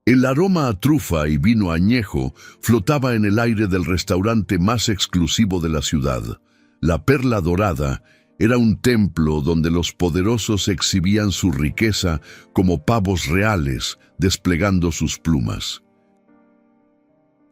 El aroma a trufa y vino añejo flotaba en el aire del restaurante más exclusivo de la ciudad. La Perla Dorada era un templo donde los poderosos exhibían su riqueza como pavos reales desplegando sus plumas.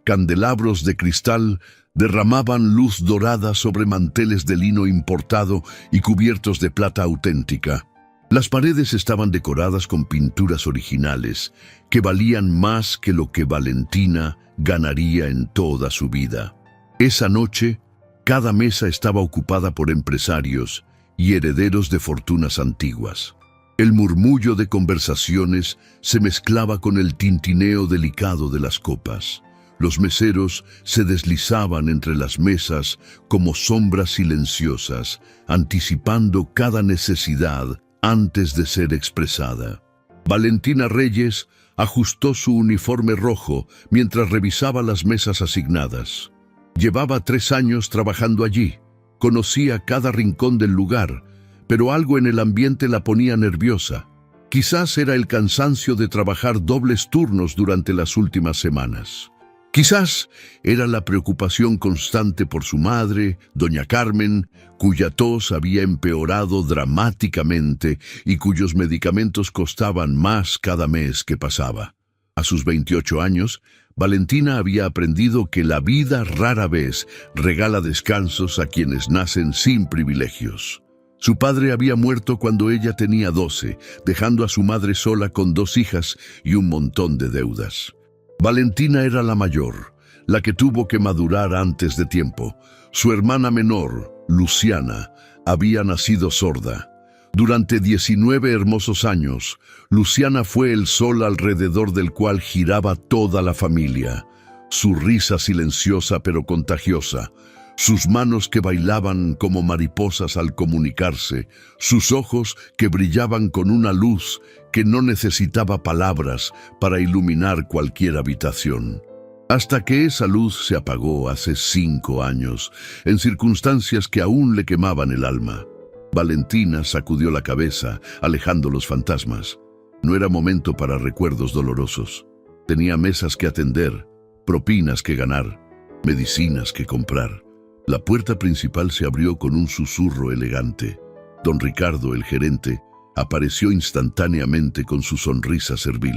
Candelabros de cristal derramaban luz dorada sobre manteles de lino importado y cubiertos de plata auténtica. Las paredes estaban decoradas con pinturas originales que valían más que lo que Valentina ganaría en toda su vida. Esa noche, cada mesa estaba ocupada por empresarios y herederos de fortunas antiguas. El murmullo de conversaciones se mezclaba con el tintineo delicado de las copas. Los meseros se deslizaban entre las mesas como sombras silenciosas, anticipando cada necesidad antes de ser expresada. Valentina Reyes ajustó su uniforme rojo mientras revisaba las mesas asignadas. Llevaba 3 años trabajando allí, conocía cada rincón del lugar, pero algo en el ambiente la ponía nerviosa. Quizás era el cansancio de trabajar dobles turnos durante las últimas semanas. Quizás era la preocupación constante por su madre, doña Carmen, cuya tos había empeorado dramáticamente y cuyos medicamentos costaban más cada mes que pasaba. A sus 28 años, Valentina había aprendido que la vida rara vez regala descansos a quienes nacen sin privilegios. Su padre había muerto cuando ella tenía 12, dejando a su madre sola con 2 hijas y un montón de deudas. Valentina era la mayor, la que tuvo que madurar antes de tiempo. Su hermana menor, Luciana, había nacido sorda. Durante 19 hermosos años, Luciana fue el sol alrededor del cual giraba toda la familia. Su risa silenciosa pero contagiosa, sus manos que bailaban como mariposas al comunicarse, sus ojos que brillaban con una luz que no necesitaba palabras para iluminar cualquier habitación. Hasta que esa luz se apagó hace 5 años, en circunstancias que aún le quemaban el alma. Valentina sacudió la cabeza, alejando los fantasmas. No era momento para recuerdos dolorosos. Tenía mesas que atender, propinas que ganar, medicinas que comprar. La puerta principal se abrió con un susurro elegante. Don Ricardo, el gerente, apareció instantáneamente con su sonrisa servil.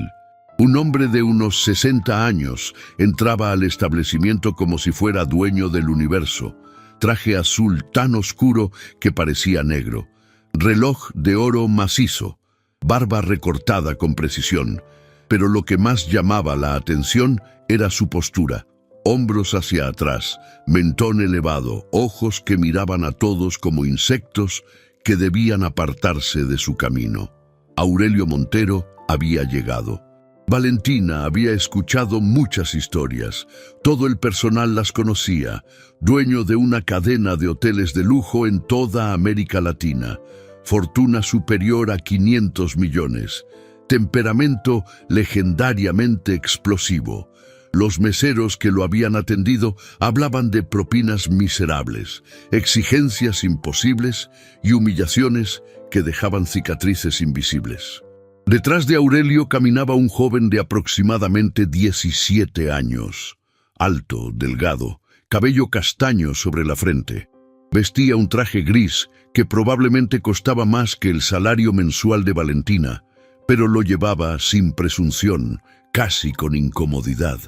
Un hombre de unos 60 años entraba al establecimiento como si fuera dueño del universo. Traje azul tan oscuro que parecía negro. Reloj de oro macizo. Barba recortada con precisión. Pero lo que más llamaba la atención era su postura. Hombros hacia atrás, mentón elevado, ojos que miraban a todos como insectos que debían apartarse de su camino. Aurelio Montero había llegado. Valentina había escuchado muchas historias. Todo el personal las conocía. Dueño de una cadena de hoteles de lujo en toda América Latina. Fortuna superior a 500 millones. Temperamento legendariamente explosivo. Los meseros que lo habían atendido hablaban de propinas miserables, exigencias imposibles y humillaciones que dejaban cicatrices invisibles. Detrás de Aurelio caminaba un joven de aproximadamente 17 años, alto, delgado, cabello castaño sobre la frente. Vestía un traje gris que probablemente costaba más que el salario mensual de Valentina, pero lo llevaba sin presunción, casi con incomodidad.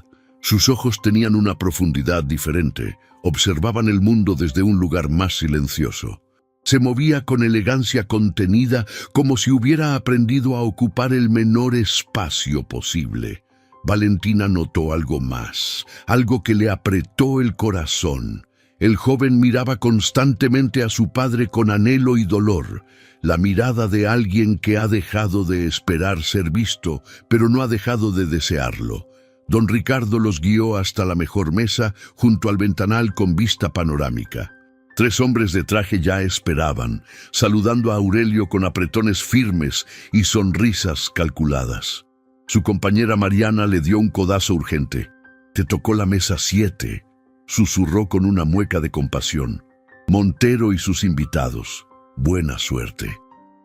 Sus ojos tenían una profundidad diferente, observaban el mundo desde un lugar más silencioso. Se movía con elegancia contenida, como si hubiera aprendido a ocupar el menor espacio posible. Valentina notó algo más, algo que le apretó el corazón. El joven miraba constantemente a su padre con anhelo y dolor, la mirada de alguien que ha dejado de esperar ser visto, pero no ha dejado de desearlo. Don Ricardo los guió hasta la mejor mesa, junto al ventanal con vista panorámica. 3 hombres de traje ya esperaban, saludando a Aurelio con apretones firmes y sonrisas calculadas. Su compañera Mariana le dio un codazo urgente. «Te tocó la mesa 7», susurró con una mueca de compasión. «Montero y sus invitados. Buena suerte».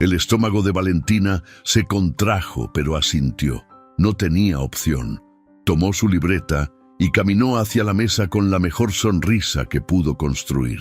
El estómago de Valentina se contrajo, pero asintió. No tenía opción. Tomó su libreta y caminó hacia la mesa con la mejor sonrisa que pudo construir.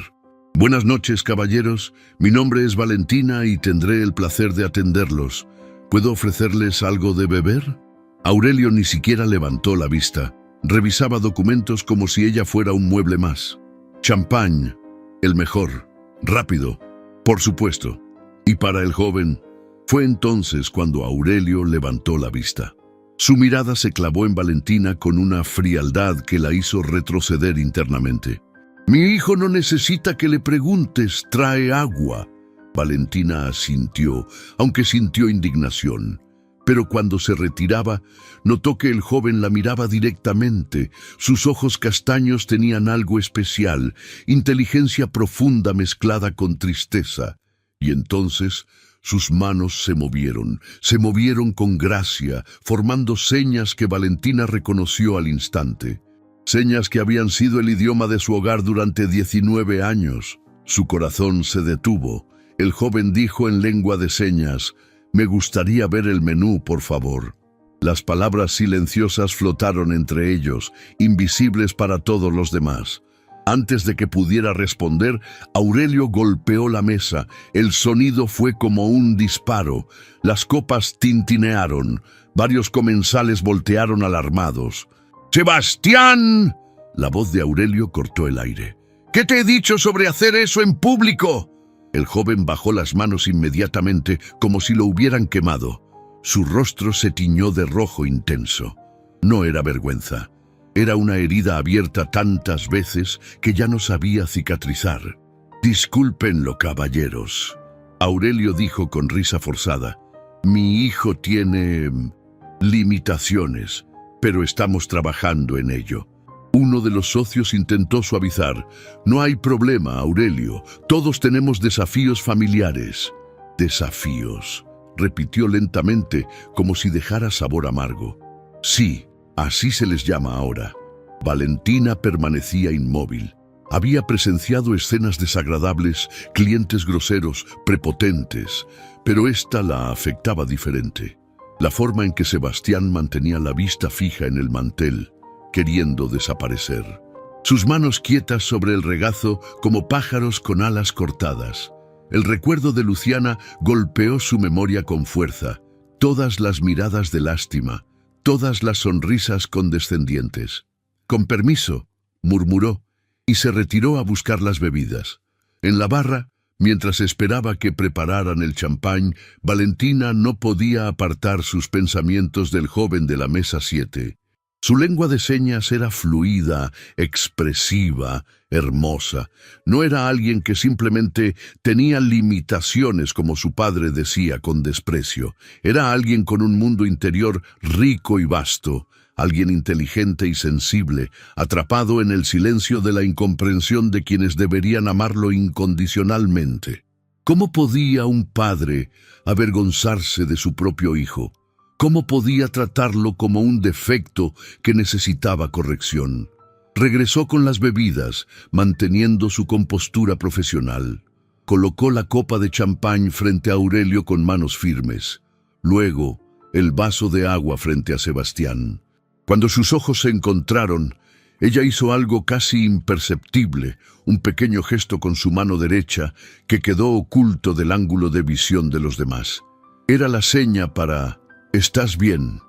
Buenas noches, caballeros. Mi nombre es Valentina y tendré el placer de atenderlos. ¿Puedo ofrecerles algo de beber? Aurelio ni siquiera levantó la vista. Revisaba documentos como si ella fuera un mueble más. Champán, el mejor, rápido, por supuesto. Y para el joven, fue entonces cuando Aurelio levantó la vista. Su mirada se clavó en Valentina con una frialdad que la hizo retroceder internamente. «Mi hijo no necesita que le preguntes, trae agua». Valentina asintió, aunque sintió indignación. Pero cuando se retiraba, notó que el joven la miraba directamente. Sus ojos castaños tenían algo especial, inteligencia profunda mezclada con tristeza. Y entonces sus manos se movieron con gracia, formando señas que Valentina reconoció al instante. Señas que habían sido el idioma de su hogar durante 19 años. Su corazón se detuvo. El joven dijo en lengua de señas: «Me gustaría ver el menú, por favor». Las palabras silenciosas flotaron entre ellos, invisibles para todos los demás. Antes de que pudiera responder, Aurelio golpeó la mesa. El sonido fue como un disparo. Las copas tintinearon. Varios comensales voltearon alarmados. «¡Sebastián!». La voz de Aurelio cortó el aire. «¿Qué te he dicho sobre hacer eso en público?». El joven bajó las manos inmediatamente, como si lo hubieran quemado. Su rostro se tiñó de rojo intenso. No era vergüenza. Era una herida abierta tantas veces que ya no sabía cicatrizar. «Discúlpenlo, caballeros», Aurelio dijo con risa forzada. «Mi hijo tiene limitaciones, pero estamos trabajando en ello». Uno de los socios intentó suavizar. «No hay problema, Aurelio. Todos tenemos desafíos familiares». «Desafíos», repitió lentamente, como si dejara sabor amargo. «Sí, así se les llama ahora». Valentina permanecía inmóvil. Había presenciado escenas desagradables, clientes groseros, prepotentes, pero esta la afectaba diferente. La forma en que Sebastián mantenía la vista fija en el mantel, queriendo desaparecer. Sus manos quietas sobre el regazo como pájaros con alas cortadas. El recuerdo de Luciana golpeó su memoria con fuerza. Todas las miradas de lástima, todas las sonrisas condescendientes. «Con permiso», murmuró, y se retiró a buscar las bebidas. En la barra, mientras esperaba que prepararan el champán, Valentina no podía apartar sus pensamientos del joven de la mesa 7. Su lengua de señas era fluida, expresiva, hermosa. No era alguien que simplemente tenía limitaciones, como su padre decía con desprecio. Era alguien con un mundo interior rico y vasto, alguien inteligente y sensible, atrapado en el silencio de la incomprensión de quienes deberían amarlo incondicionalmente. ¿Cómo podía un padre avergonzarse de su propio hijo? ¿Cómo podía tratarlo como un defecto que necesitaba corrección? Regresó con las bebidas, manteniendo su compostura profesional. Colocó la copa de champán frente a Aurelio con manos firmes. Luego, el vaso de agua frente a Sebastián. Cuando sus ojos se encontraron, ella hizo algo casi imperceptible, un pequeño gesto con su mano derecha que quedó oculto del ángulo de visión de los demás. Era la seña para «¿Estás bien?».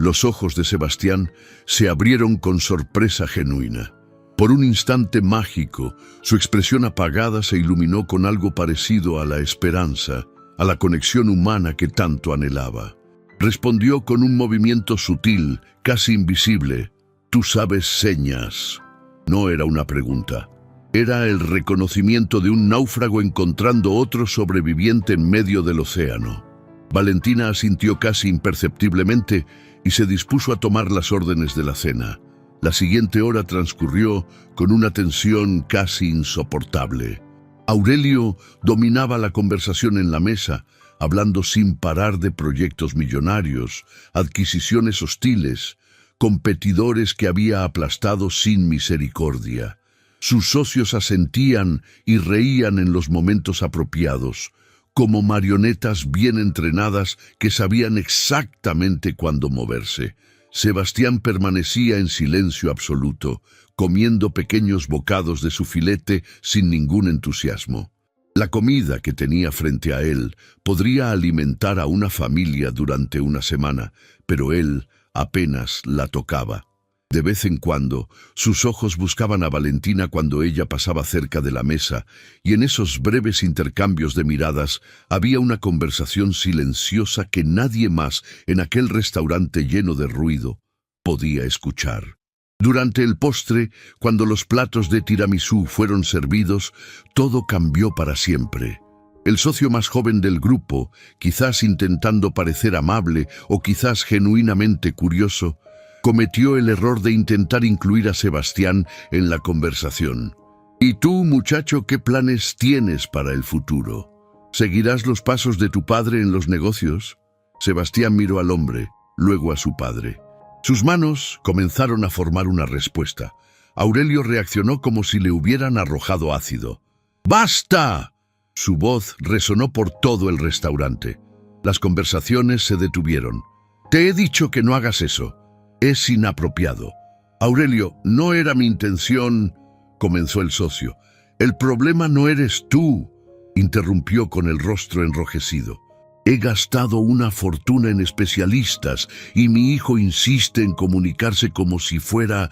Los ojos de Sebastián se abrieron con sorpresa genuina. Por un instante mágico, su expresión apagada se iluminó con algo parecido a la esperanza, a la conexión humana que tanto anhelaba. Respondió con un movimiento sutil, casi invisible: «Tú sabes señas». No era una pregunta. Era el reconocimiento de un náufrago encontrando otro sobreviviente en medio del océano. Valentina asintió casi imperceptiblemente y se dispuso a tomar las órdenes de la cena. La siguiente hora transcurrió con una tensión casi insoportable. Aurelio dominaba la conversación en la mesa, hablando sin parar de proyectos millonarios, adquisiciones hostiles, competidores que había aplastado sin misericordia. Sus socios asentían y reían en los momentos apropiados, como marionetas bien entrenadas que sabían exactamente cuándo moverse. Sebastián permanecía en silencio absoluto, comiendo pequeños bocados de su filete sin ningún entusiasmo. La comida que tenía frente a él podría alimentar a una familia durante una semana, pero él apenas la tocaba. De vez en cuando, sus ojos buscaban a Valentina cuando ella pasaba cerca de la mesa, y en esos breves intercambios de miradas había una conversación silenciosa que nadie más en aquel restaurante lleno de ruido podía escuchar. Durante el postre, cuando los platos de tiramisú fueron servidos, todo cambió para siempre. El socio más joven del grupo, quizás intentando parecer amable o quizás genuinamente curioso, cometió el error de intentar incluir a Sebastián en la conversación. ¿Y tú, muchacho, qué planes tienes para el futuro? ¿Seguirás los pasos de tu padre en los negocios? Sebastián miró al hombre, luego a su padre. Sus manos comenzaron a formar una respuesta. Aurelio reaccionó como si le hubieran arrojado ácido. ¡Basta! Su voz resonó por todo el restaurante. Las conversaciones se detuvieron. Te he dicho que no hagas eso. Es inapropiado. Aurelio, no era mi intención, comenzó el socio. El problema no eres tú, interrumpió con el rostro enrojecido. He gastado una fortuna en especialistas y mi hijo insiste en comunicarse como si fuera...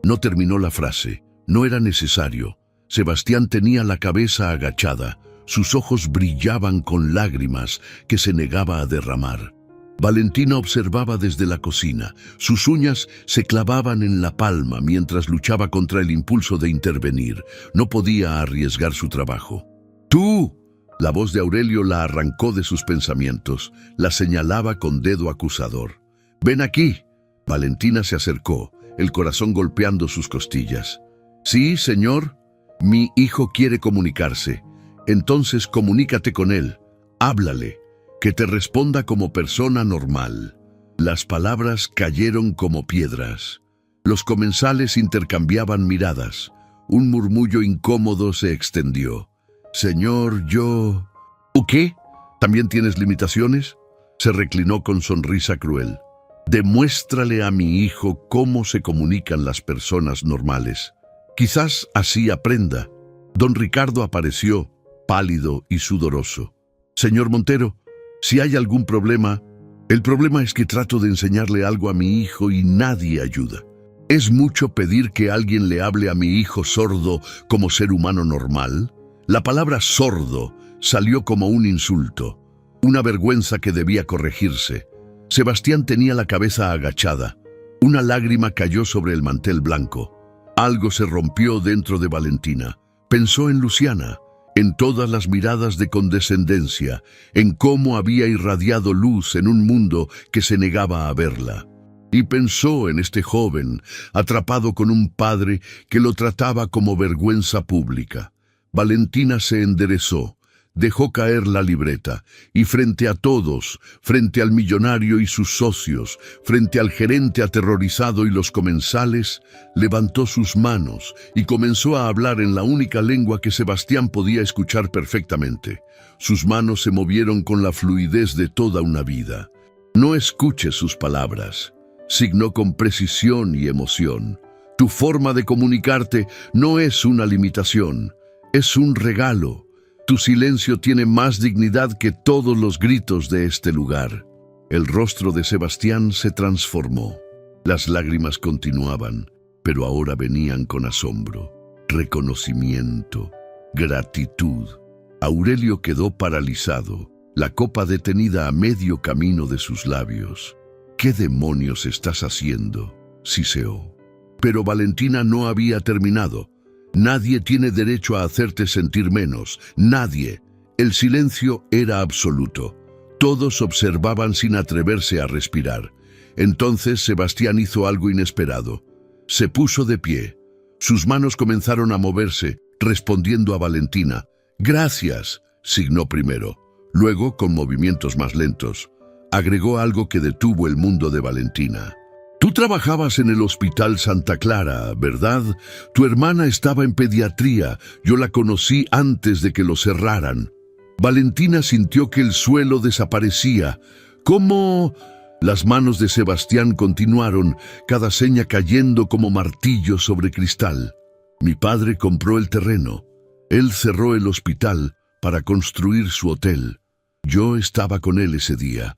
No terminó la frase. No era necesario. Sebastián tenía la cabeza agachada. Sus ojos brillaban con lágrimas que se negaba a derramar. Valentina observaba desde la cocina. Sus uñas se clavaban en la palma mientras luchaba contra el impulso de intervenir. No podía arriesgar su trabajo. ¡Tú! La voz de Aurelio la arrancó de sus pensamientos. La señalaba con dedo acusador. «Ven aquí». Valentina se acercó, el corazón golpeando sus costillas. «Sí, señor. Mi hijo quiere comunicarse. Entonces comunícate con él. Háblale. Que te responda como persona normal». Las palabras cayeron como piedras. Los comensales intercambiaban miradas. Un murmullo incómodo se extendió. «Señor, yo...» ¿O qué? ¿También tienes limitaciones?», se reclinó con sonrisa cruel. «Demuéstrale a mi hijo cómo se comunican las personas normales. Quizás así aprenda». Don Ricardo apareció, pálido y sudoroso. «Señor Montero, si hay algún problema, el problema es que trato de enseñarle algo a mi hijo y nadie ayuda. ¿Es mucho pedir que alguien le hable a mi hijo sordo como ser humano normal?». La palabra sordo salió como un insulto, una vergüenza que debía corregirse. Sebastián tenía la cabeza agachada. Una lágrima cayó sobre el mantel blanco. Algo se rompió dentro de Valentina. Pensó en Luciana, en todas las miradas de condescendencia, en cómo había irradiado luz en un mundo que se negaba a verla. Y pensó en este joven, atrapado con un padre que lo trataba como vergüenza pública. Valentina se enderezó, dejó caer la libreta, y frente a todos, frente al millonario y sus socios, frente al gerente aterrorizado y los comensales, levantó sus manos y comenzó a hablar en la única lengua que Sebastián podía escuchar perfectamente. Sus manos se movieron con la fluidez de toda una vida. No escuches sus palabras, signó con precisión y emoción. Tu forma de comunicarte no es una limitación, es un regalo. Tu silencio tiene más dignidad que todos los gritos de este lugar. El rostro de Sebastián se transformó. Las lágrimas continuaban, pero ahora venían con asombro, reconocimiento, gratitud. Aurelio quedó paralizado, la copa detenida a medio camino de sus labios. «¿Qué demonios estás haciendo?», siseó. Pero Valentina no había terminado. «Nadie tiene derecho a hacerte sentir menos, nadie». El silencio era absoluto. Todos observaban sin atreverse a respirar. Entonces Sebastián hizo algo inesperado. Se puso de pie. Sus manos comenzaron a moverse, respondiendo a Valentina. «Gracias», signó primero. Luego, con movimientos más lentos, agregó algo que detuvo el mundo de Valentina. Tú trabajabas en el Hospital Santa Clara, ¿verdad? Tu hermana estaba en pediatría. Yo la conocí antes de que lo cerraran. Valentina sintió que el suelo desaparecía. ¿Cómo? Las manos de Sebastián continuaron, cada seña cayendo como martillo sobre cristal. Mi padre compró el terreno. Él cerró el hospital para construir su hotel. Yo estaba con él ese día.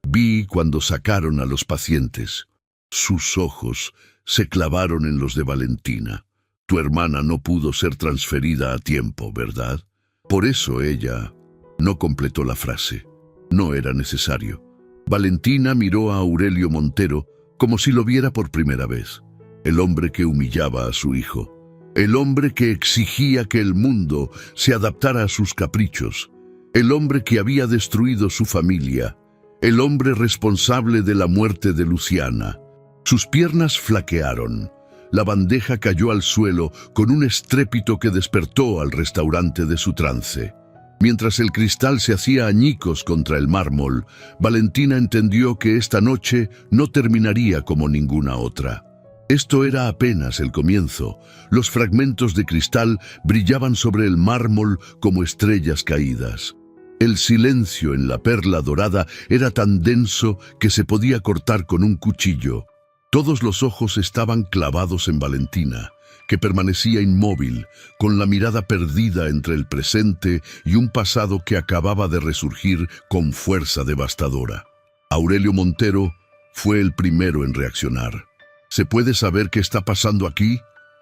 Vi cuando sacaron a los pacientes. Sus ojos se clavaron en los de Valentina. Tu hermana no pudo ser transferida a tiempo, ¿verdad? Por eso ella no completó la frase. No era necesario. Valentina miró a Aurelio Montero como si lo viera por primera vez. El hombre que humillaba a su hijo. El hombre que exigía que el mundo se adaptara a sus caprichos. El hombre que había destruido su familia. El hombre responsable de la muerte de Luciana. Sus piernas flaquearon. La bandeja cayó al suelo con un estrépito que despertó al restaurante de su trance. Mientras el cristal se hacía añicos contra el mármol, Valentina entendió que esta noche no terminaría como ninguna otra. Esto era apenas el comienzo. Los fragmentos de cristal brillaban sobre el mármol como estrellas caídas. El silencio en la perla dorada era tan denso que se podía cortar con un cuchillo. Todos los ojos estaban clavados en Valentina, que permanecía inmóvil, con la mirada perdida entre el presente y un pasado que acababa de resurgir con fuerza devastadora. Aurelio Montero fue el primero en reaccionar. ¿Se puede saber qué está pasando aquí?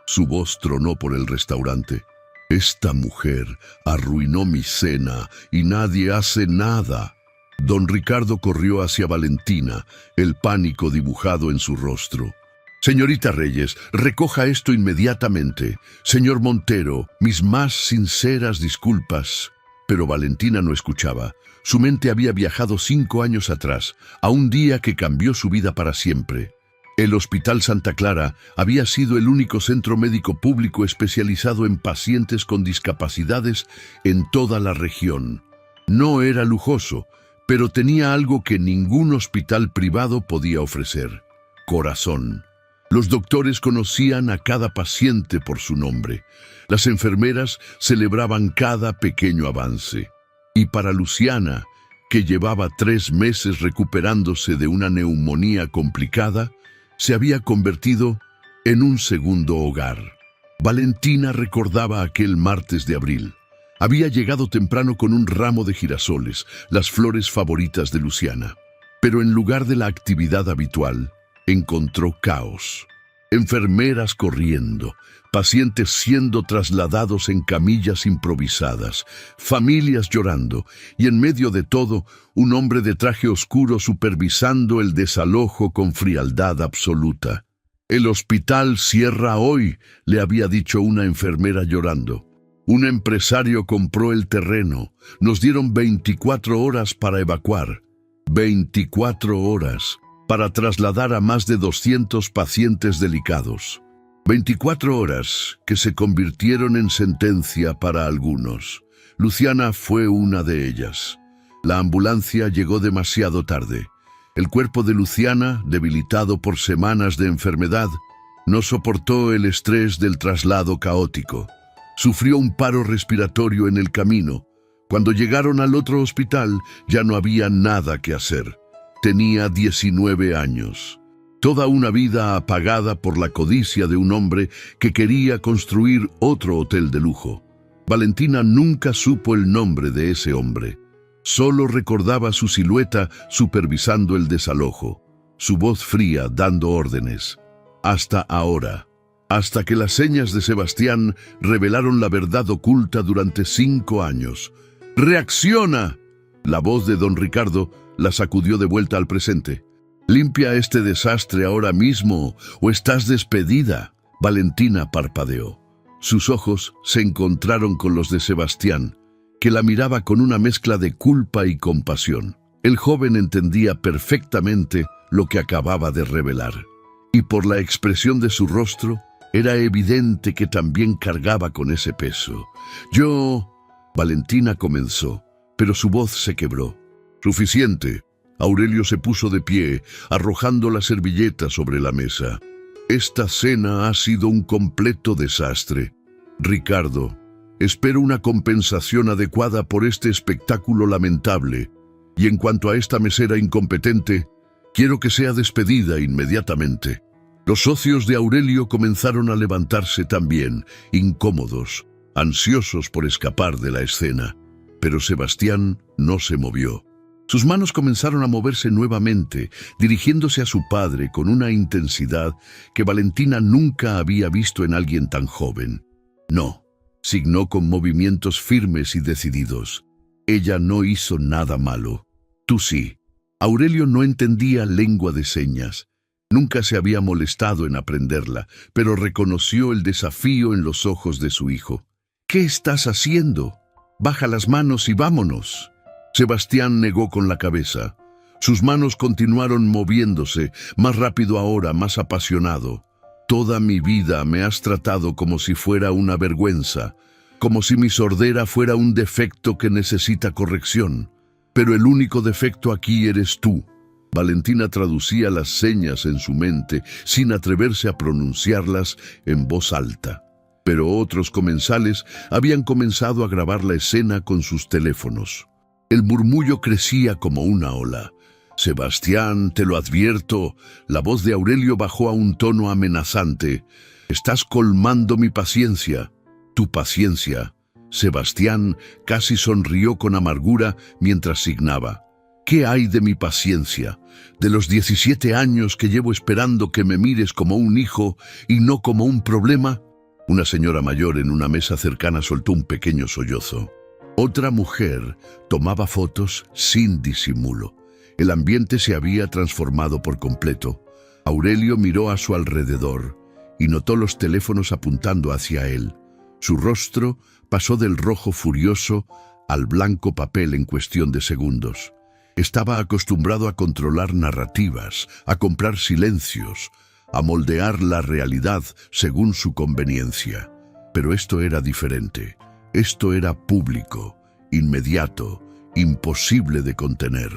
Su voz tronó por el restaurante. Esta mujer arruinó mi cena y nadie hace nada. Don Ricardo corrió hacia Valentina, el pánico dibujado en su rostro. Señorita Reyes, recoja esto inmediatamente. Señor Montero, mis más sinceras disculpas. Pero Valentina no escuchaba. Su mente había viajado 5 años atrás, a un día que cambió su vida para siempre. El Hospital Santa Clara había sido el único centro médico público especializado en pacientes con discapacidades en toda la región. No era lujoso, pero tenía algo que ningún hospital privado podía ofrecer: corazón. Los doctores conocían a cada paciente por su nombre. Las enfermeras celebraban cada pequeño avance. Y para Luciana, que llevaba 3 meses recuperándose de una neumonía complicada, se había convertido en un segundo hogar. Valentina recordaba aquel martes de abril. Había llegado temprano con un ramo de girasoles, las flores favoritas de Luciana. Pero en lugar de la actividad habitual, encontró caos. Enfermeras corriendo, pacientes siendo trasladados en camillas improvisadas, familias llorando, y en medio de todo, un hombre de traje oscuro supervisando el desalojo con frialdad absoluta. «El hospital cierra hoy», le había dicho una enfermera llorando. «Un empresario compró el terreno. Nos dieron 24 horas para evacuar». 24 horas para trasladar a más de 200 pacientes delicados. 24 horas que se convirtieron en sentencia para algunos. Luciana fue una de ellas. La ambulancia llegó demasiado tarde. El cuerpo de Luciana, debilitado por semanas de enfermedad, no soportó el estrés del traslado caótico. Sufrió un paro respiratorio en el camino. Cuando llegaron al otro hospital, ya no había nada que hacer. Tenía 19 años. Toda una vida apagada por la codicia de un hombre que quería construir otro hotel de lujo. Valentina nunca supo el nombre de ese hombre. Solo recordaba su silueta supervisando el desalojo, su voz fría dando órdenes. Hasta ahora, hasta que las señas de Sebastián revelaron la verdad oculta durante 5 años. ¡Reacciona! La voz de don Ricardo la sacudió de vuelta al presente. «Limpia este desastre ahora mismo, o estás despedida». Valentina parpadeó. Sus ojos se encontraron con los de Sebastián, que la miraba con una mezcla de culpa y compasión. El joven entendía perfectamente lo que acababa de revelar. Y por la expresión de su rostro, era evidente que también cargaba con ese peso. «Yo...» Valentina comenzó, pero su voz se quebró. «Suficiente. Aurelio se puso de pie, arrojando la servilleta sobre la mesa. Esta cena ha sido un completo desastre. Ricardo, espero una compensación adecuada por este espectáculo lamentable. Y en cuanto a esta mesera incompetente, quiero que sea despedida inmediatamente. Los socios de Aurelio comenzaron a levantarse también, incómodos, ansiosos por escapar de la escena. Pero Sebastián no se movió. Sus manos comenzaron a moverse nuevamente, dirigiéndose a su padre con una intensidad que Valentina nunca había visto en alguien tan joven. No, signó con movimientos firmes y decididos. Ella no hizo nada malo. Tú sí. Aurelio no entendía lengua de señas. Nunca se había molestado en aprenderla, pero reconoció el desafío en los ojos de su hijo. ¿Qué estás haciendo? Baja las manos y vámonos. Sebastián negó con la cabeza. Sus manos continuaron moviéndose, más rápido ahora, más apasionado. Toda mi vida me has tratado como si fuera una vergüenza, como si mi sordera fuera un defecto que necesita corrección. Pero el único defecto aquí eres tú. Valentina traducía las señas en su mente, sin atreverse a pronunciarlas en voz alta. Pero otros comensales habían comenzado a grabar la escena con sus teléfonos. El murmullo crecía como una ola. Sebastián, te lo advierto. La voz de Aurelio bajó a un tono amenazante. Estás colmando mi paciencia. Tu paciencia. Sebastián casi sonrió con amargura mientras signaba. ¿Qué hay de mi paciencia? De los 17 años que llevo esperando que me mires como un hijo y no como un problema. Una señora mayor en una mesa cercana soltó un pequeño sollozo. Otra mujer tomaba fotos sin disimulo. El ambiente se había transformado por completo. Aurelio miró a su alrededor y notó los teléfonos apuntando hacia él. Su rostro pasó del rojo furioso al blanco papel en cuestión de segundos. Estaba acostumbrado a controlar narrativas, a comprar silencios, a moldear la realidad según su conveniencia. Pero esto era diferente. Esto era público, inmediato, imposible de contener.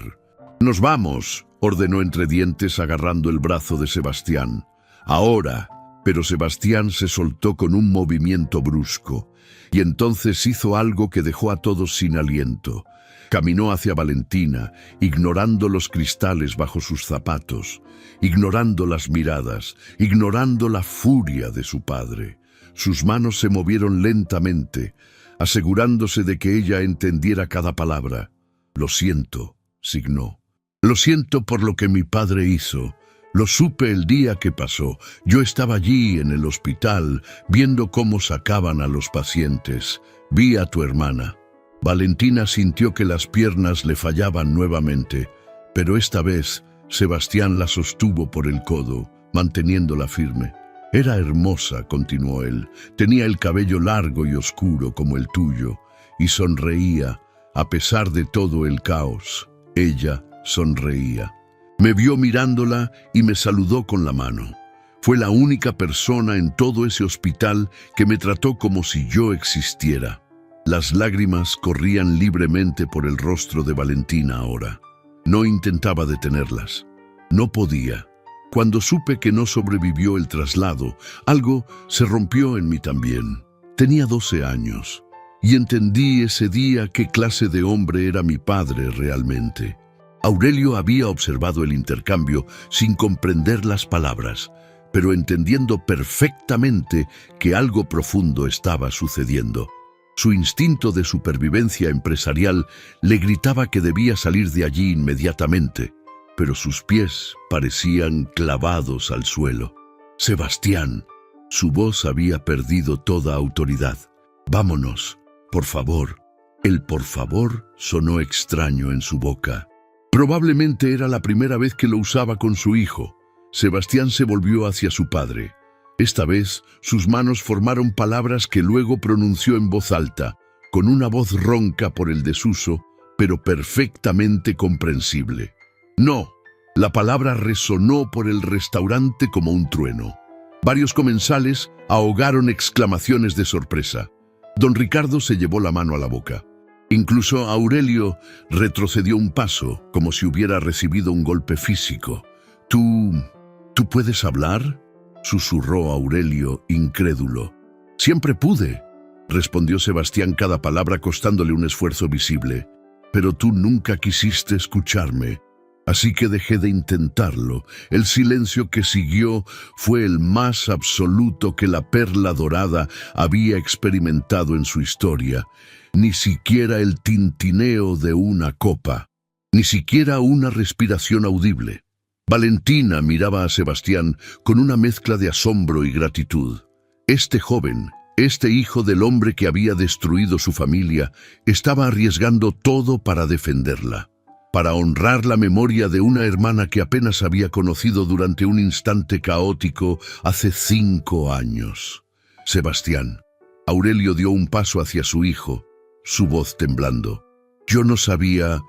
«Nos vamos», ordenó entre dientes agarrando el brazo de Sebastián. «Ahora». Pero Sebastián se soltó con un movimiento brusco, y entonces hizo algo que dejó a todos sin aliento. Caminó hacia Valentina, ignorando los cristales bajo sus zapatos, ignorando las miradas, ignorando la furia de su padre. Sus manos se movieron lentamente, asegurándose de que ella entendiera cada palabra. «Lo siento», signó. «Lo siento por lo que mi padre hizo. Lo supe el día que pasó. Yo estaba allí en el hospital, viendo cómo sacaban a los pacientes. Vi a tu hermana». Valentina sintió que las piernas le fallaban nuevamente, pero esta vez Sebastián la sostuvo por el codo, manteniéndola firme. «Era hermosa», continuó él. «Tenía el cabello largo y oscuro como el tuyo, y sonreía, a pesar de todo el caos. Ella sonreía. Me vio mirándola y me saludó con la mano. Fue la única persona en todo ese hospital que me trató como si yo existiera». Las lágrimas corrían libremente por el rostro de Valentina ahora. No intentaba detenerlas. No podía. Cuando supe que no sobrevivió el traslado, algo se rompió en mí también. Tenía 12 años y entendí ese día qué clase de hombre era mi padre realmente. Aurelio había observado el intercambio sin comprender las palabras, pero entendiendo perfectamente que algo profundo estaba sucediendo. Su instinto de supervivencia empresarial le gritaba que debía salir de allí inmediatamente, pero sus pies parecían clavados al suelo. «Sebastián», su voz había perdido toda autoridad. «Vámonos, por favor». El por favor sonó extraño en su boca. Probablemente era la primera vez que lo usaba con su hijo. Sebastián se volvió hacia su padre. Esta vez, sus manos formaron palabras que luego pronunció en voz alta, con una voz ronca por el desuso, pero perfectamente comprensible. «No». La palabra resonó por el restaurante como un trueno. Varios comensales ahogaron exclamaciones de sorpresa. Don Ricardo se llevó la mano a la boca. Incluso Aurelio retrocedió un paso, como si hubiera recibido un golpe físico. ¿Tú puedes hablar?», susurró Aurelio, incrédulo. «Siempre pude», respondió Sebastián, cada palabra costándole un esfuerzo visible. «Pero tú nunca quisiste escucharme, así que dejé de intentarlo». El silencio que siguió fue el más absoluto que la perla dorada había experimentado en su historia. Ni siquiera el tintineo de una copa, ni siquiera una respiración audible. Valentina miraba a Sebastián con una mezcla de asombro y gratitud. Este joven, este hijo del hombre que había destruido su familia, estaba arriesgando todo para defenderla, para honrar la memoria de una hermana que apenas había conocido durante un instante caótico hace 5 años. «Sebastián». Aurelio dio un paso hacia su hijo, su voz temblando. «Yo no sabía,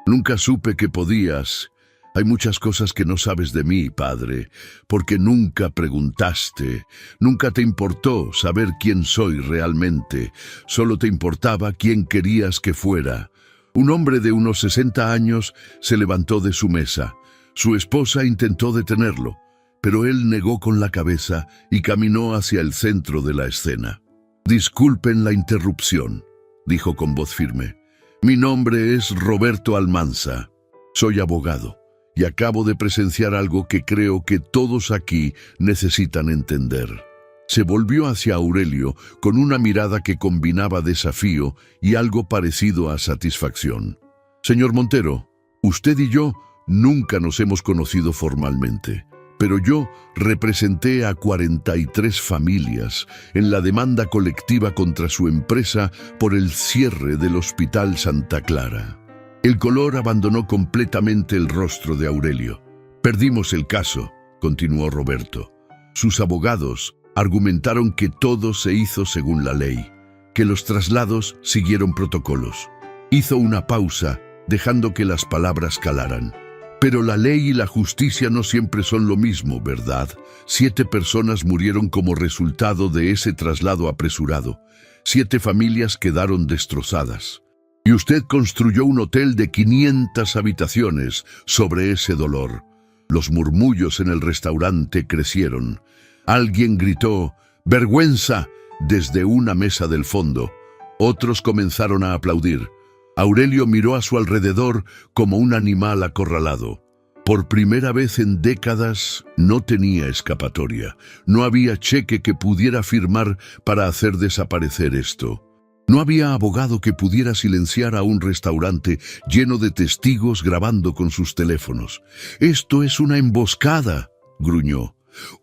nunca supe que podías. Hay muchas cosas que no sabes de mí, padre, porque nunca preguntaste, nunca te importó saber quién soy realmente, solo te importaba quién querías que fuera». Un hombre de unos 60 años se levantó de su mesa. Su esposa intentó detenerlo, pero él negó con la cabeza y caminó hacia el centro de la escena. «Disculpen la interrupción», dijo con voz firme. «Mi nombre es Roberto Almanza. Soy abogado y acabo de presenciar algo que creo que todos aquí necesitan entender». Se volvió hacia Aurelio con una mirada que combinaba desafío y algo parecido a satisfacción. «Señor Montero, usted y yo nunca nos hemos conocido formalmente, pero yo representé a 43 familias en la demanda colectiva contra su empresa por el cierre del Hospital Santa Clara». El color abandonó completamente el rostro de Aurelio. «Perdimos el caso», continuó Roberto. «Sus abogados argumentaron que todo se hizo según la ley, que los traslados siguieron protocolos». Hizo una pausa, dejando que las palabras calaran. «Pero la ley y la justicia no siempre son lo mismo, ¿verdad? 7 personas murieron como resultado de ese traslado apresurado. 7 familias quedaron destrozadas. Y usted construyó un hotel de 500 habitaciones sobre ese dolor». Los murmullos en el restaurante crecieron. Alguien gritó «¡Vergüenza!» desde una mesa del fondo. Otros comenzaron a aplaudir. Aurelio miró a su alrededor como un animal acorralado. Por primera vez en décadas no tenía escapatoria. No había cheque que pudiera firmar para hacer desaparecer esto. No había abogado que pudiera silenciar a un restaurante lleno de testigos grabando con sus teléfonos. «Esto es una emboscada», gruñó.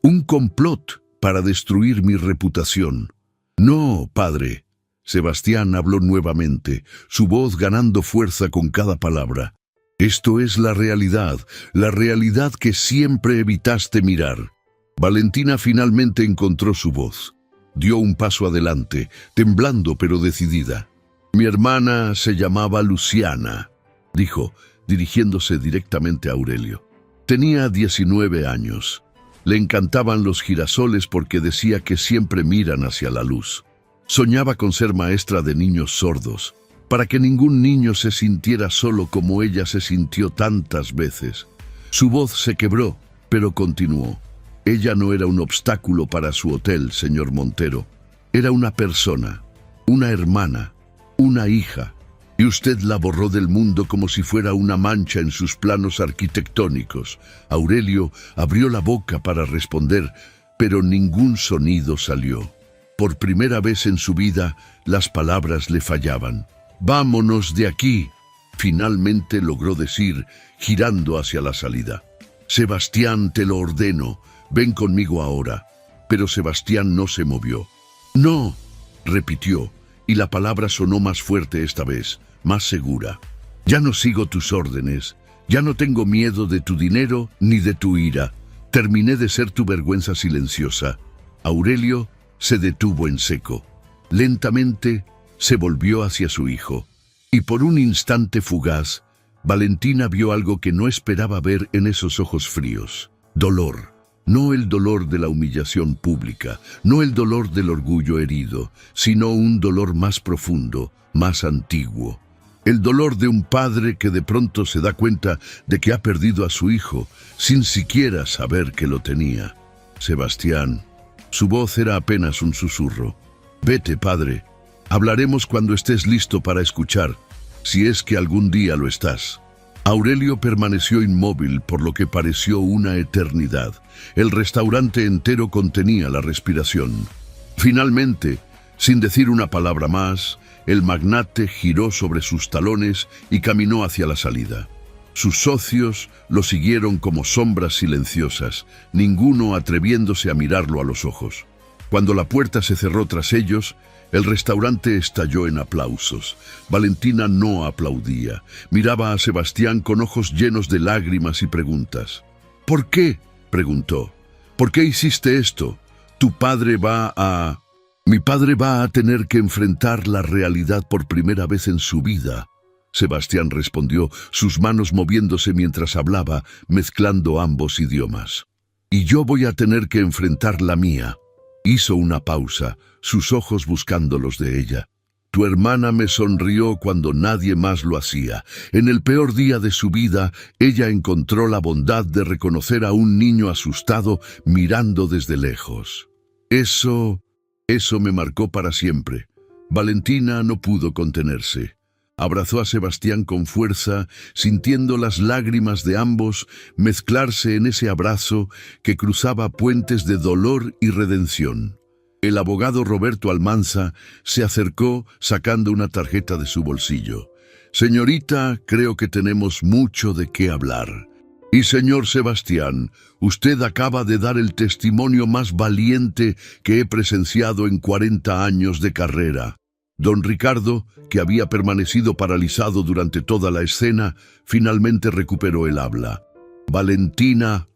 «Un complot para destruir mi reputación». «No, padre». Sebastián habló nuevamente, su voz ganando fuerza con cada palabra. «Esto es la realidad que siempre evitaste mirar». Valentina finalmente encontró su voz. Dio un paso adelante, temblando pero decidida. «Mi hermana se llamaba Luciana», dijo, dirigiéndose directamente a Aurelio. «Tenía 19 años. Le encantaban los girasoles porque decía que siempre miran hacia la luz. Soñaba con ser maestra de niños sordos, para que ningún niño se sintiera solo como ella se sintió tantas veces». Su voz se quebró, pero continuó. «Ella no era un obstáculo para su hotel, señor Montero. Era una persona, una hermana, una hija. Y usted la borró del mundo como si fuera una mancha en sus planos arquitectónicos». Aurelio abrió la boca para responder, pero ningún sonido salió. Por primera vez en su vida, las palabras le fallaban. «Vámonos de aquí», finalmente logró decir, girando hacia la salida. «Sebastián, te lo ordeno. Ven conmigo ahora». Pero Sebastián no se movió. «No», repitió, y la palabra sonó más fuerte esta vez, más segura. «Ya no sigo tus órdenes. Ya no tengo miedo de tu dinero ni de tu ira. Terminé de ser tu vergüenza silenciosa». Aurelio se detuvo en seco. Lentamente se volvió hacia su hijo, y por un instante fugaz, Valentina vio algo que no esperaba ver en esos ojos fríos. Dolor. No el dolor de la humillación pública, no el dolor del orgullo herido, sino un dolor más profundo, más antiguo. El dolor de un padre que de pronto se da cuenta de que ha perdido a su hijo sin siquiera saber que lo tenía. Sebastián. Su voz era apenas un susurro. Vete, padre. Hablaremos cuando estés listo para escuchar, si es que algún día lo estás. Aurelio permaneció inmóvil por lo que pareció una eternidad. El restaurante entero contenía la respiración. Finalmente, sin decir una palabra más, el magnate giró sobre sus talones y caminó hacia la salida. Sus socios lo siguieron como sombras silenciosas, ninguno atreviéndose a mirarlo a los ojos. Cuando la puerta se cerró tras ellos, el restaurante estalló en aplausos. Valentina no aplaudía. Miraba a Sebastián con ojos llenos de lágrimas y preguntas. ¿Por qué?, preguntó. ¿Por qué hiciste esto? Tu padre va a... Mi padre va a tener que enfrentar la realidad por primera vez en su vida. Sebastián respondió, sus manos moviéndose mientras hablaba, mezclando ambos idiomas. Y yo voy a tener que enfrentar la mía. Hizo una pausa, sus ojos buscando los de ella. Tu hermana me sonrió cuando nadie más lo hacía. En el peor día de su vida, ella encontró la bondad de reconocer a un niño asustado mirando desde lejos. Eso me marcó para siempre. Valentina no pudo contenerse. Abrazó a Sebastián con fuerza, sintiendo las lágrimas de ambos mezclarse en ese abrazo que cruzaba puentes de dolor y redención. El abogado Roberto Almanza se acercó sacando una tarjeta de su bolsillo. Señorita, creo que tenemos mucho de qué hablar. Y señor Sebastián, usted acaba de dar el testimonio más valiente que he presenciado en 40 años de carrera. Don Ricardo, que había permanecido paralizado durante toda la escena, finalmente recuperó el habla. Valentina,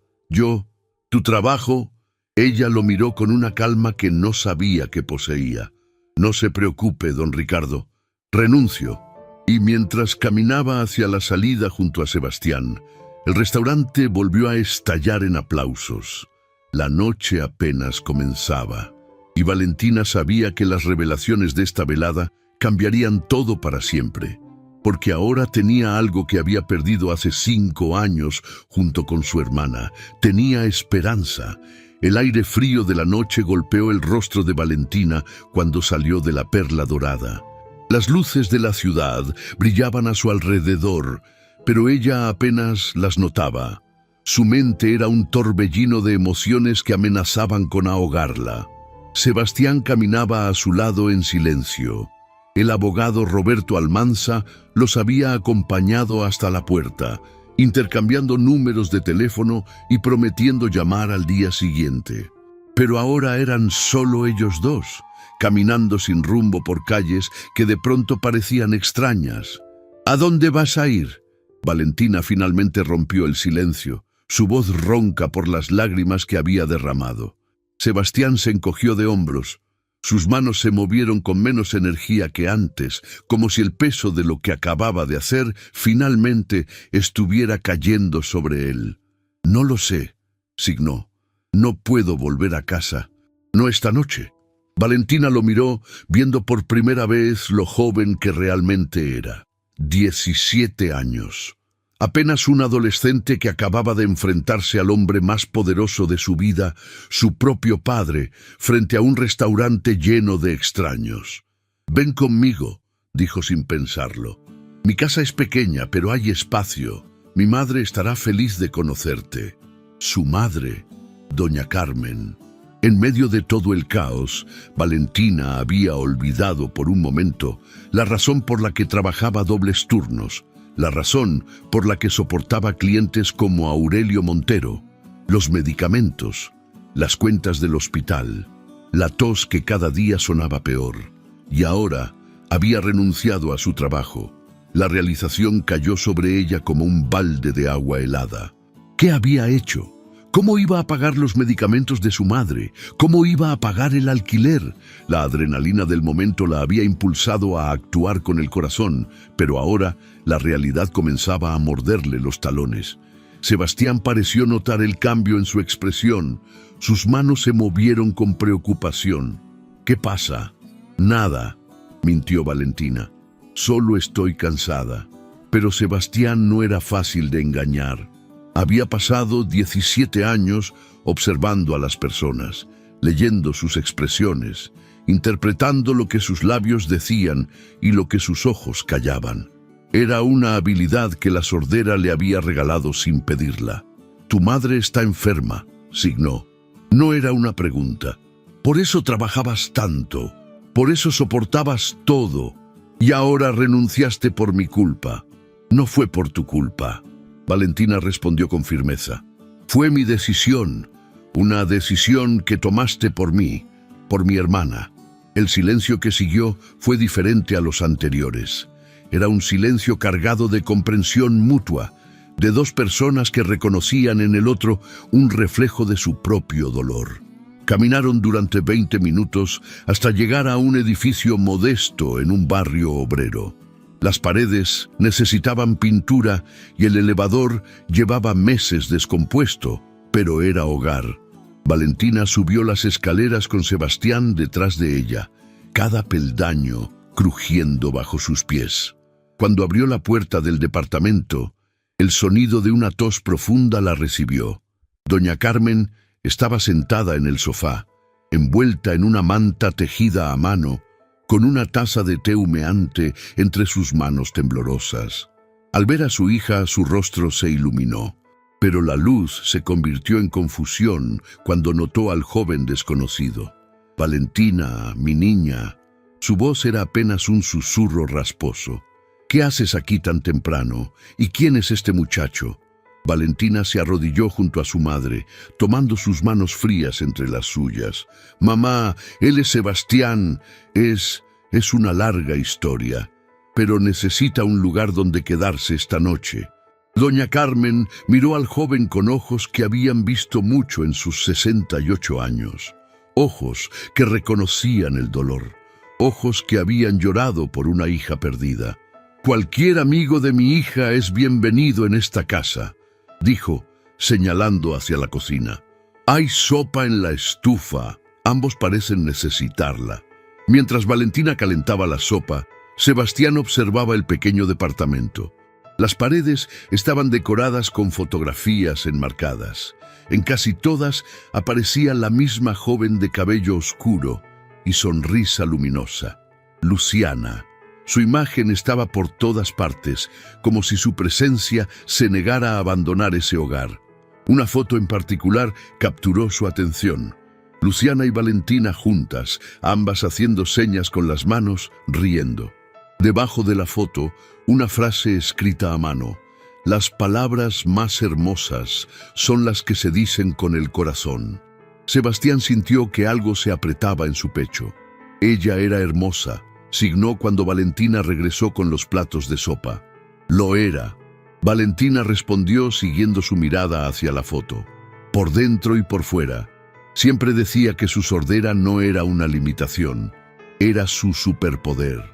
tu trabajo. Ella lo miró con una calma que no sabía que poseía. No se preocupe, don Ricardo. Renuncio. Y mientras caminaba hacia la salida junto a Sebastián, el restaurante volvió a estallar en aplausos. La noche apenas comenzaba. Y Valentina sabía que las revelaciones de esta velada cambiarían todo para siempre, porque ahora tenía algo que había perdido hace 5 años junto con su hermana. Tenía esperanza. El aire frío de la noche golpeó el rostro de Valentina cuando salió de la Perla Dorada. Las luces de la ciudad brillaban a su alrededor, pero ella apenas las notaba. Su mente era un torbellino de emociones que amenazaban con ahogarla. Sebastián caminaba a su lado en silencio. El abogado Roberto Almanza los había acompañado hasta la puerta, intercambiando números de teléfono y prometiendo llamar al día siguiente. Pero ahora eran solo ellos dos, caminando sin rumbo por calles que de pronto parecían extrañas. ¿A dónde vas a ir? Valentina finalmente rompió el silencio, su voz ronca por las lágrimas que había derramado. Sebastián se encogió de hombros. Sus manos se movieron con menos energía que antes, como si el peso de lo que acababa de hacer finalmente estuviera cayendo sobre él. No lo sé, signó. No puedo volver a casa. No esta noche. Valentina lo miró, viendo por primera vez lo joven que realmente era. 17 años. Apenas un adolescente que acababa de enfrentarse al hombre más poderoso de su vida, su propio padre, frente a un restaurante lleno de extraños. «Ven conmigo», dijo sin pensarlo. «Mi casa es pequeña, pero hay espacio. Mi madre estará feliz de conocerte». Su madre, doña Carmen. En medio de todo el caos, Valentina había olvidado por un momento la razón por la que trabajaba dobles turnos, la razón por la que soportaba clientes como Aurelio Montero, los medicamentos, las cuentas del hospital, la tos que cada día sonaba peor. Y ahora había renunciado a su trabajo. La realización cayó sobre ella como un balde de agua helada. ¿Qué había hecho? ¿Cómo iba a pagar los medicamentos de su madre? ¿Cómo iba a pagar el alquiler? La adrenalina del momento la había impulsado a actuar con el corazón, pero ahora la realidad comenzaba a morderle los talones. Sebastián pareció notar el cambio en su expresión. Sus manos se movieron con preocupación. «¿Qué pasa?» «Nada», mintió Valentina. Solo estoy cansada. Pero Sebastián no era fácil de engañar. Había pasado 17 años observando a las personas, leyendo sus expresiones, interpretando lo que sus labios decían y lo que sus ojos callaban. Era una habilidad que la sordera le había regalado sin pedirla. «Tu madre está enferma», signó. No era una pregunta. Por eso trabajabas tanto, por eso soportabas todo, y ahora renunciaste por mi culpa. No fue por tu culpa. Valentina respondió con firmeza. Fue mi decisión, una decisión que tomaste por mí, por mi hermana. El silencio que siguió fue diferente a los anteriores. Era un silencio cargado de comprensión mutua, de dos personas que reconocían en el otro un reflejo de su propio dolor. Caminaron durante 20 minutos hasta llegar a un edificio modesto en un barrio obrero. Las paredes necesitaban pintura y el elevador llevaba meses descompuesto, pero era hogar. Valentina subió las escaleras con Sebastián detrás de ella, cada peldaño crujiendo bajo sus pies. Cuando abrió la puerta del departamento, el sonido de una tos profunda la recibió. Doña Carmen estaba sentada en el sofá, envuelta en una manta tejida a mano, con una taza de té humeante entre sus manos temblorosas. Al ver a su hija, su rostro se iluminó, pero la luz se convirtió en confusión cuando notó al joven desconocido. «Valentina, mi niña». Su voz era apenas un susurro rasposo. «¿Qué haces aquí tan temprano? ¿Y quién es este muchacho?» Valentina se arrodilló junto a su madre, tomando sus manos frías entre las suyas. «Mamá, él es Sebastián. Es una larga historia, pero necesita un lugar donde quedarse esta noche». Doña Carmen miró al joven con ojos que habían visto mucho en sus 68 años. Ojos que reconocían el dolor. Ojos que habían llorado por una hija perdida. «Cualquier amigo de mi hija es bienvenido en esta casa», dijo, señalando hacia la cocina. «Hay sopa en la estufa. Ambos parecen necesitarla». Mientras Valentina calentaba la sopa, Sebastián observaba el pequeño departamento. Las paredes estaban decoradas con fotografías enmarcadas. En casi todas aparecía la misma joven de cabello oscuro y sonrisa luminosa, Luciana. Su imagen estaba por todas partes, como si su presencia se negara a abandonar ese hogar. Una foto en particular capturó su atención. Luciana y Valentina juntas, ambas haciendo señas con las manos, riendo. Debajo de la foto, una frase escrita a mano. «Las palabras más hermosas son las que se dicen con el corazón». Sebastián sintió que algo se apretaba en su pecho. «Ella era hermosa», signó cuando Valentina regresó con los platos de sopa. «Lo era». Valentina respondió siguiendo su mirada hacia la foto. Por dentro y por fuera. Siempre decía que su sordera no era una limitación, era su superpoder.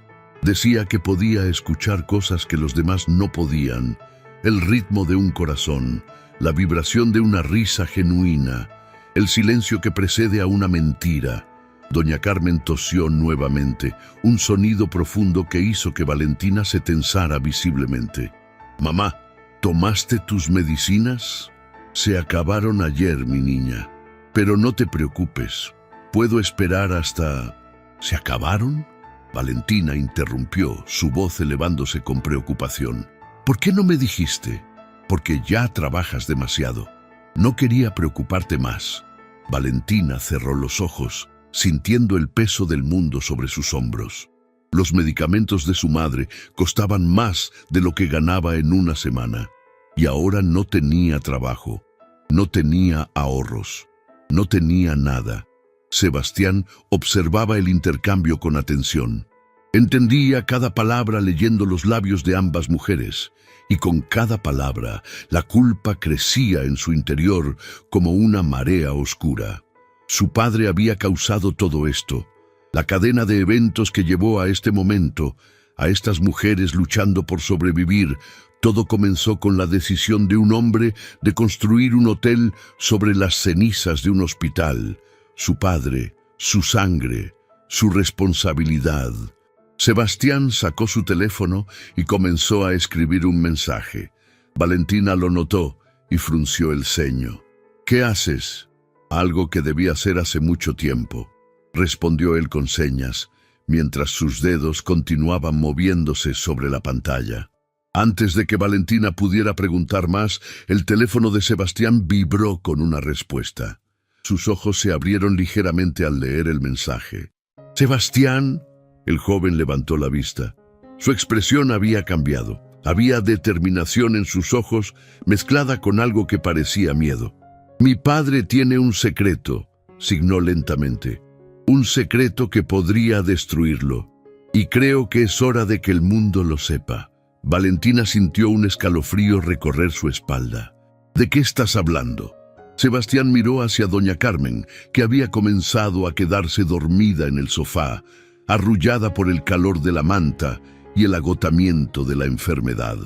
Decía que podía escuchar cosas que los demás no podían, el ritmo de un corazón, la vibración de una risa genuina, el silencio que precede a una mentira. Doña Carmen tosió nuevamente, un sonido profundo que hizo que Valentina se tensara visiblemente. «Mamá, ¿tomaste tus medicinas?» «Se acabaron ayer, mi niña. Pero no te preocupes, puedo esperar hasta...» «¿Se acabaron?» Valentina interrumpió, su voz elevándose con preocupación. «¿Por qué no me dijiste?» «Porque ya trabajas demasiado. No quería preocuparte más». Valentina cerró los ojos, sintiendo el peso del mundo sobre sus hombros. Los medicamentos de su madre costaban más de lo que ganaba en una semana. Y ahora no tenía trabajo, no tenía ahorros, no tenía nada. Sebastián observaba el intercambio con atención. Entendía cada palabra leyendo los labios de ambas mujeres, y con cada palabra la culpa crecía en su interior como una marea oscura. Su padre había causado todo esto, la cadena de eventos que llevó a este momento, a estas mujeres luchando por sobrevivir. Todo comenzó con la decisión de un hombre de construir un hotel sobre las cenizas de un hospital. Su padre, su sangre, su responsabilidad. Sebastián sacó su teléfono y comenzó a escribir un mensaje. Valentina lo notó y frunció el ceño. «¿Qué haces?» «Algo que debí hacer hace mucho tiempo», respondió él con señas, mientras sus dedos continuaban moviéndose sobre la pantalla. Antes de que Valentina pudiera preguntar más, el teléfono de Sebastián vibró con una respuesta. Sus ojos se abrieron ligeramente al leer el mensaje. «¿Sebastián?» El joven levantó la vista. Su expresión había cambiado. Había determinación en sus ojos, mezclada con algo que parecía miedo. «Mi padre tiene un secreto», signó lentamente. «Un secreto que podría destruirlo. Y creo que es hora de que el mundo lo sepa». Valentina sintió un escalofrío recorrer su espalda. «¿De qué estás hablando?» Sebastián miró hacia doña Carmen, que había comenzado a quedarse dormida en el sofá, arrullada por el calor de la manta y el agotamiento de la enfermedad.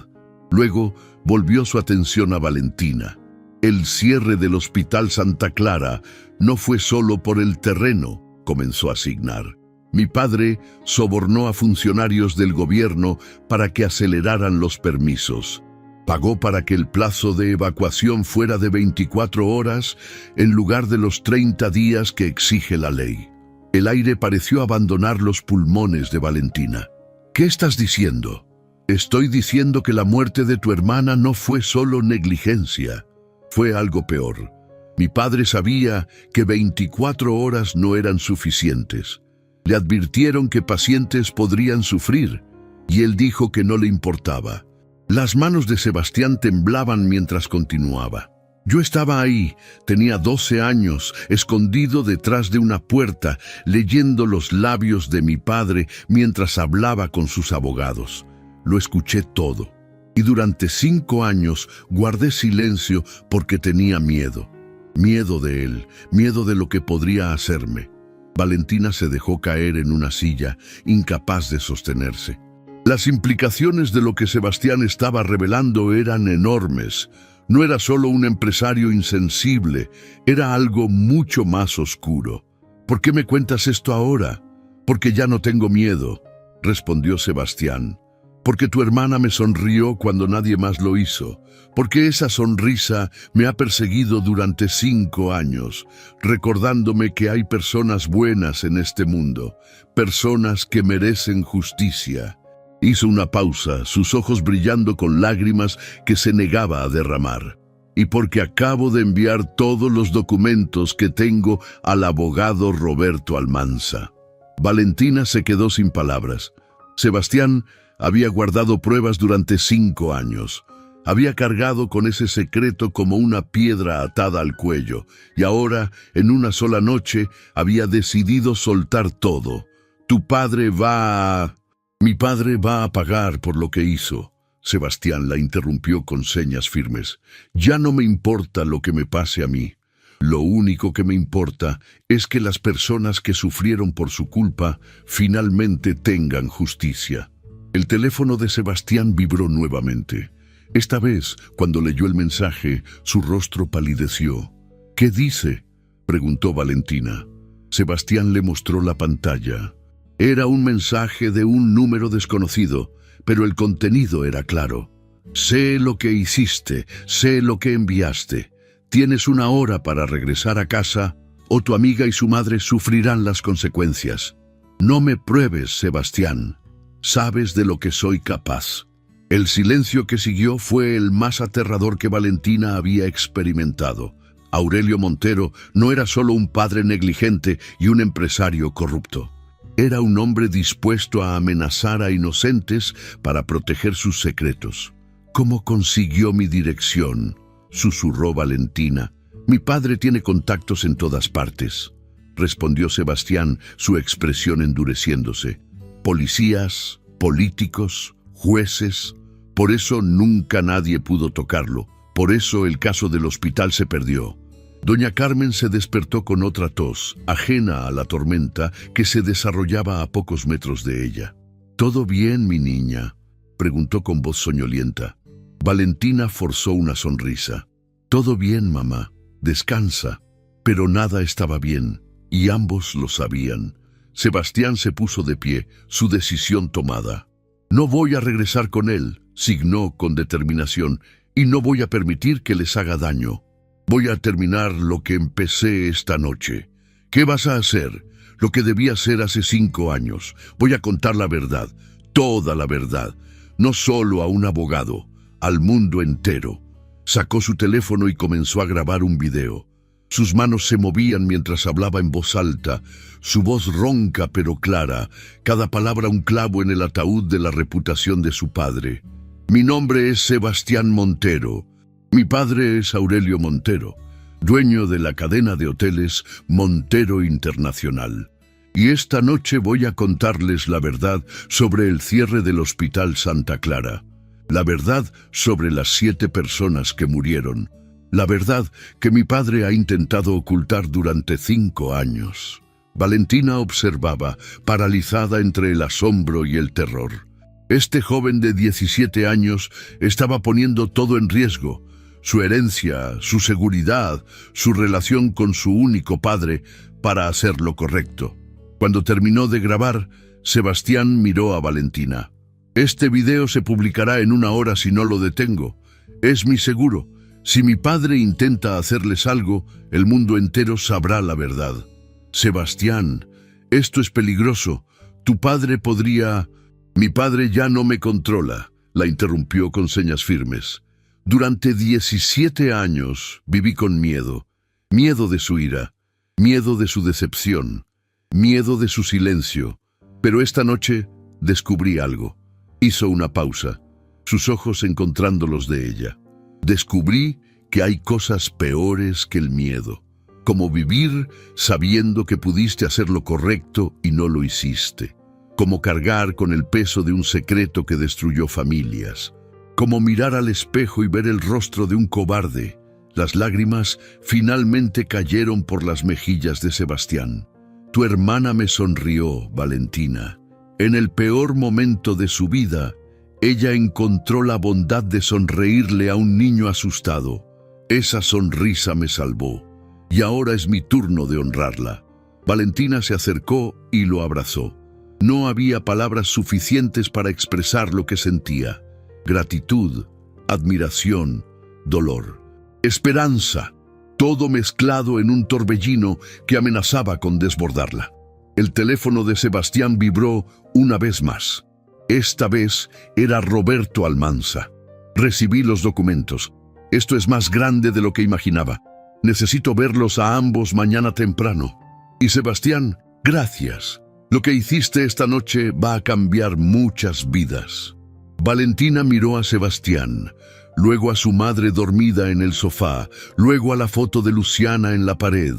Luego volvió su atención a Valentina. «El cierre del Hospital Santa Clara no fue solo por el terreno», comenzó a signar. «Mi padre sobornó a funcionarios del gobierno para que aceleraran los permisos. Pagó para que el plazo de evacuación fuera de 24 horas en lugar de los 30 días que exige la ley». El aire pareció abandonar los pulmones de Valentina. «¿Qué estás diciendo?» «Estoy diciendo que la muerte de tu hermana no fue solo negligencia. Fue algo peor. Mi padre sabía que 24 horas no eran suficientes. Le advirtieron que pacientes podrían sufrir, y él dijo que no le importaba». Las manos de Sebastián temblaban mientras continuaba. «Yo estaba ahí, tenía 12 años, escondido detrás de una puerta, leyendo los labios de mi padre mientras hablaba con sus abogados. Lo escuché todo. Y durante 5 años guardé silencio porque tenía miedo. Miedo de él, miedo de lo que podría hacerme». Valentina se dejó caer en una silla, incapaz de sostenerse. Las implicaciones de lo que Sebastián estaba revelando eran enormes. No era solo un empresario insensible, era algo mucho más oscuro. «¿Por qué me cuentas esto ahora?» «Porque ya no tengo miedo», respondió Sebastián. «Porque tu hermana me sonrió cuando nadie más lo hizo. Porque esa sonrisa me ha perseguido durante 5 años, recordándome que hay personas buenas en este mundo, personas que merecen justicia». Hizo una pausa, sus ojos brillando con lágrimas que se negaba a derramar. «Y porque acabo de enviar todos los documentos que tengo al abogado Roberto Almanza». Valentina se quedó sin palabras. Sebastián había guardado pruebas durante 5 años. Había cargado con ese secreto como una piedra atada al cuello, y ahora, en una sola noche, había decidido soltar todo. «Tu padre va a...» «Mi padre va a pagar por lo que hizo». Sebastián la interrumpió con señas firmes. «Ya no me importa lo que me pase a mí. Lo único que me importa es que las personas que sufrieron por su culpa finalmente tengan justicia». El teléfono de Sebastián vibró nuevamente. Esta vez, cuando leyó el mensaje, su rostro palideció. «¿Qué dice?», preguntó Valentina. Sebastián le mostró la pantalla. Era un mensaje de un número desconocido, pero el contenido era claro. «Sé lo que hiciste, sé lo que enviaste. Tienes 1 hora para regresar a casa o tu amiga y su madre sufrirán las consecuencias. No me pruebes, Sebastián. Sabes de lo que soy capaz». El silencio que siguió fue el más aterrador que Valentina había experimentado. Aurelio Montero no era solo un padre negligente y un empresario corrupto. Era un hombre dispuesto a amenazar a inocentes para proteger sus secretos. «¿Cómo consiguió mi dirección?», susurró Valentina. «Mi padre tiene contactos en todas partes», respondió Sebastián, su expresión endureciéndose. «Policías, políticos, jueces. Por eso nunca nadie pudo tocarlo. Por eso el caso del hospital se perdió». Doña Carmen se despertó con otra tos, ajena a la tormenta que se desarrollaba a pocos metros de ella. «¿Todo bien, mi niña?», preguntó con voz soñolienta. Valentina forzó una sonrisa. «Todo bien, mamá. Descansa». Pero nada estaba bien, y ambos lo sabían. Sebastián se puso de pie, su decisión tomada. No voy a regresar con él, signó con determinación, y no voy a permitir que les haga daño. Voy a terminar lo que empecé esta noche. ¿Qué vas a hacer? Lo que debía hacer hace 5 años. Voy a contar la verdad, toda la verdad, no solo a un abogado, al mundo entero. Sacó su teléfono y comenzó a grabar un video. Sus manos se movían mientras hablaba en voz alta, su voz ronca pero clara, cada palabra un clavo en el ataúd de la reputación de su padre. Mi nombre es Sebastián Montero. Mi padre es Aurelio Montero, dueño de la cadena de hoteles Montero Internacional. Y esta noche voy a contarles la verdad sobre el cierre del Hospital Santa Clara. La verdad sobre las 7 personas que murieron. La verdad que mi padre ha intentado ocultar durante 5 años. Valentina observaba, paralizada entre el asombro y el terror. Este joven de 17 años estaba poniendo todo en riesgo. Su herencia, su seguridad, su relación con su único padre, para hacer lo correcto. Cuando terminó de grabar, Sebastián miró a Valentina. Este video se publicará en 1 hora si no lo detengo. Es mi seguro. Si mi padre intenta hacerles algo, el mundo entero sabrá la verdad. Sebastián, esto es peligroso. Tu padre podría... Mi padre ya no me controla, la interrumpió con señas firmes. Durante 17 años viví con miedo. Miedo de su ira, miedo de su decepción, miedo de su silencio. Pero esta noche descubrí algo. Hizo una pausa, sus ojos encontrando los de ella. Descubrí que hay cosas peores que el miedo, como vivir sabiendo que pudiste hacer lo correcto y no lo hiciste, como cargar con el peso de un secreto que destruyó familias, como mirar al espejo y ver el rostro de un cobarde. Las lágrimas finalmente cayeron por las mejillas de Sebastián. Tu hermana me sonrió, Valentina. En el peor momento de su vida, ella encontró la bondad de sonreírle a un niño asustado. Esa sonrisa me salvó, y ahora es mi turno de honrarla. Valentina se acercó y lo abrazó. No había palabras suficientes para expresar lo que sentía. Gratitud, admiración, dolor, esperanza, todo mezclado en un torbellino que amenazaba con desbordarla. El teléfono de Sebastián vibró una vez más. Esta vez era Roberto Almanza. Recibí los documentos. Esto es más grande de lo que imaginaba. Necesito verlos a ambos mañana temprano. Y Sebastián, gracias. Lo que hiciste esta noche va a cambiar muchas vidas. Valentina miró a Sebastián, luego a su madre dormida en el sofá, luego a la foto de Luciana en la pared.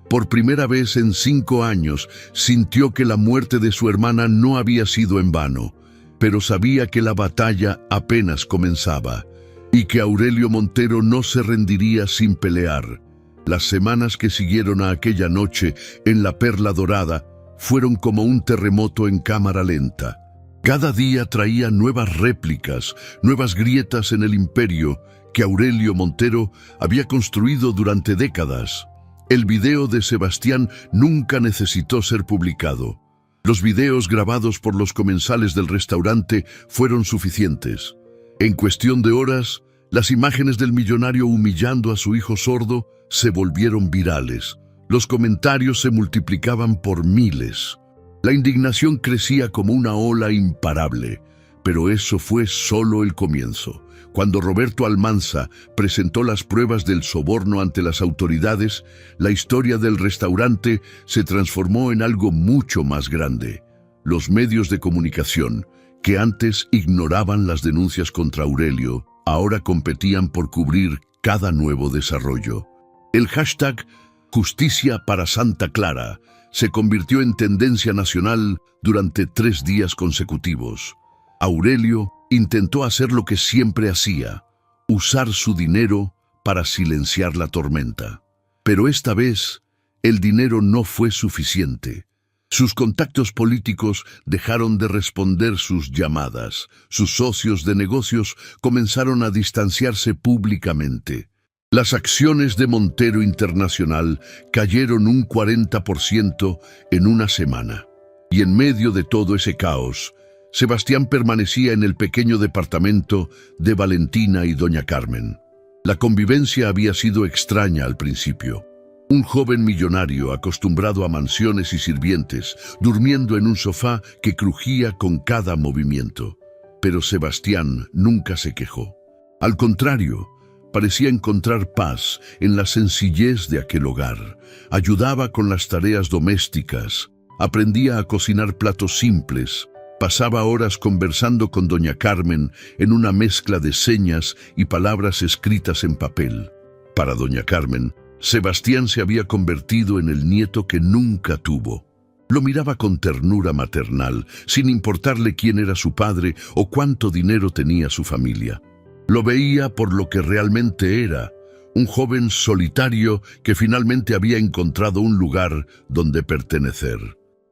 Por primera vez en 5 años sintió que la muerte de su hermana no había sido en vano, pero sabía que la batalla apenas comenzaba y que Aurelio Montero no se rendiría sin pelear. Las semanas que siguieron a aquella noche en la Perla Dorada fueron como un terremoto en cámara lenta. Cada día traía nuevas réplicas, nuevas grietas en el imperio que Aurelio Montero había construido durante décadas. El video de Sebastián nunca necesitó ser publicado. Los videos grabados por los comensales del restaurante fueron suficientes. En cuestión de horas, las imágenes del millonario humillando a su hijo sordo se volvieron virales. Los comentarios se multiplicaban por miles. La indignación crecía como una ola imparable, pero eso fue solo el comienzo. Cuando Roberto Almanza presentó las pruebas del soborno ante las autoridades, la historia del restaurante se transformó en algo mucho más grande. Los medios de comunicación, que antes ignoraban las denuncias contra Aurelio, ahora competían por cubrir cada nuevo desarrollo. El hashtag Justicia para Santa Clara se convirtió en tendencia nacional durante 3 días consecutivos. Aurelio intentó hacer lo que siempre hacía, usar su dinero para silenciar la tormenta. Pero esta vez, el dinero no fue suficiente. Sus contactos políticos dejaron de responder sus llamadas. Sus socios de negocios comenzaron a distanciarse públicamente. Las acciones de Montero Internacional cayeron un 40% en una semana. Y en medio de todo ese caos, Sebastián permanecía en el pequeño departamento de Valentina y doña Carmen. La convivencia había sido extraña al principio. Un joven millonario acostumbrado a mansiones y sirvientes, durmiendo en un sofá que crujía con cada movimiento. Pero Sebastián nunca se quejó. Al contrario, parecía encontrar paz en la sencillez de aquel hogar. Ayudaba con las tareas domésticas, aprendía a cocinar platos simples, pasaba horas conversando con doña Carmen en una mezcla de señas y palabras escritas en papel. Para doña Carmen, Sebastián se había convertido en el nieto que nunca tuvo. Lo miraba con ternura maternal, sin importarle quién era su padre o cuánto dinero tenía su familia. Lo veía por lo que realmente era, un joven solitario que finalmente había encontrado un lugar donde pertenecer.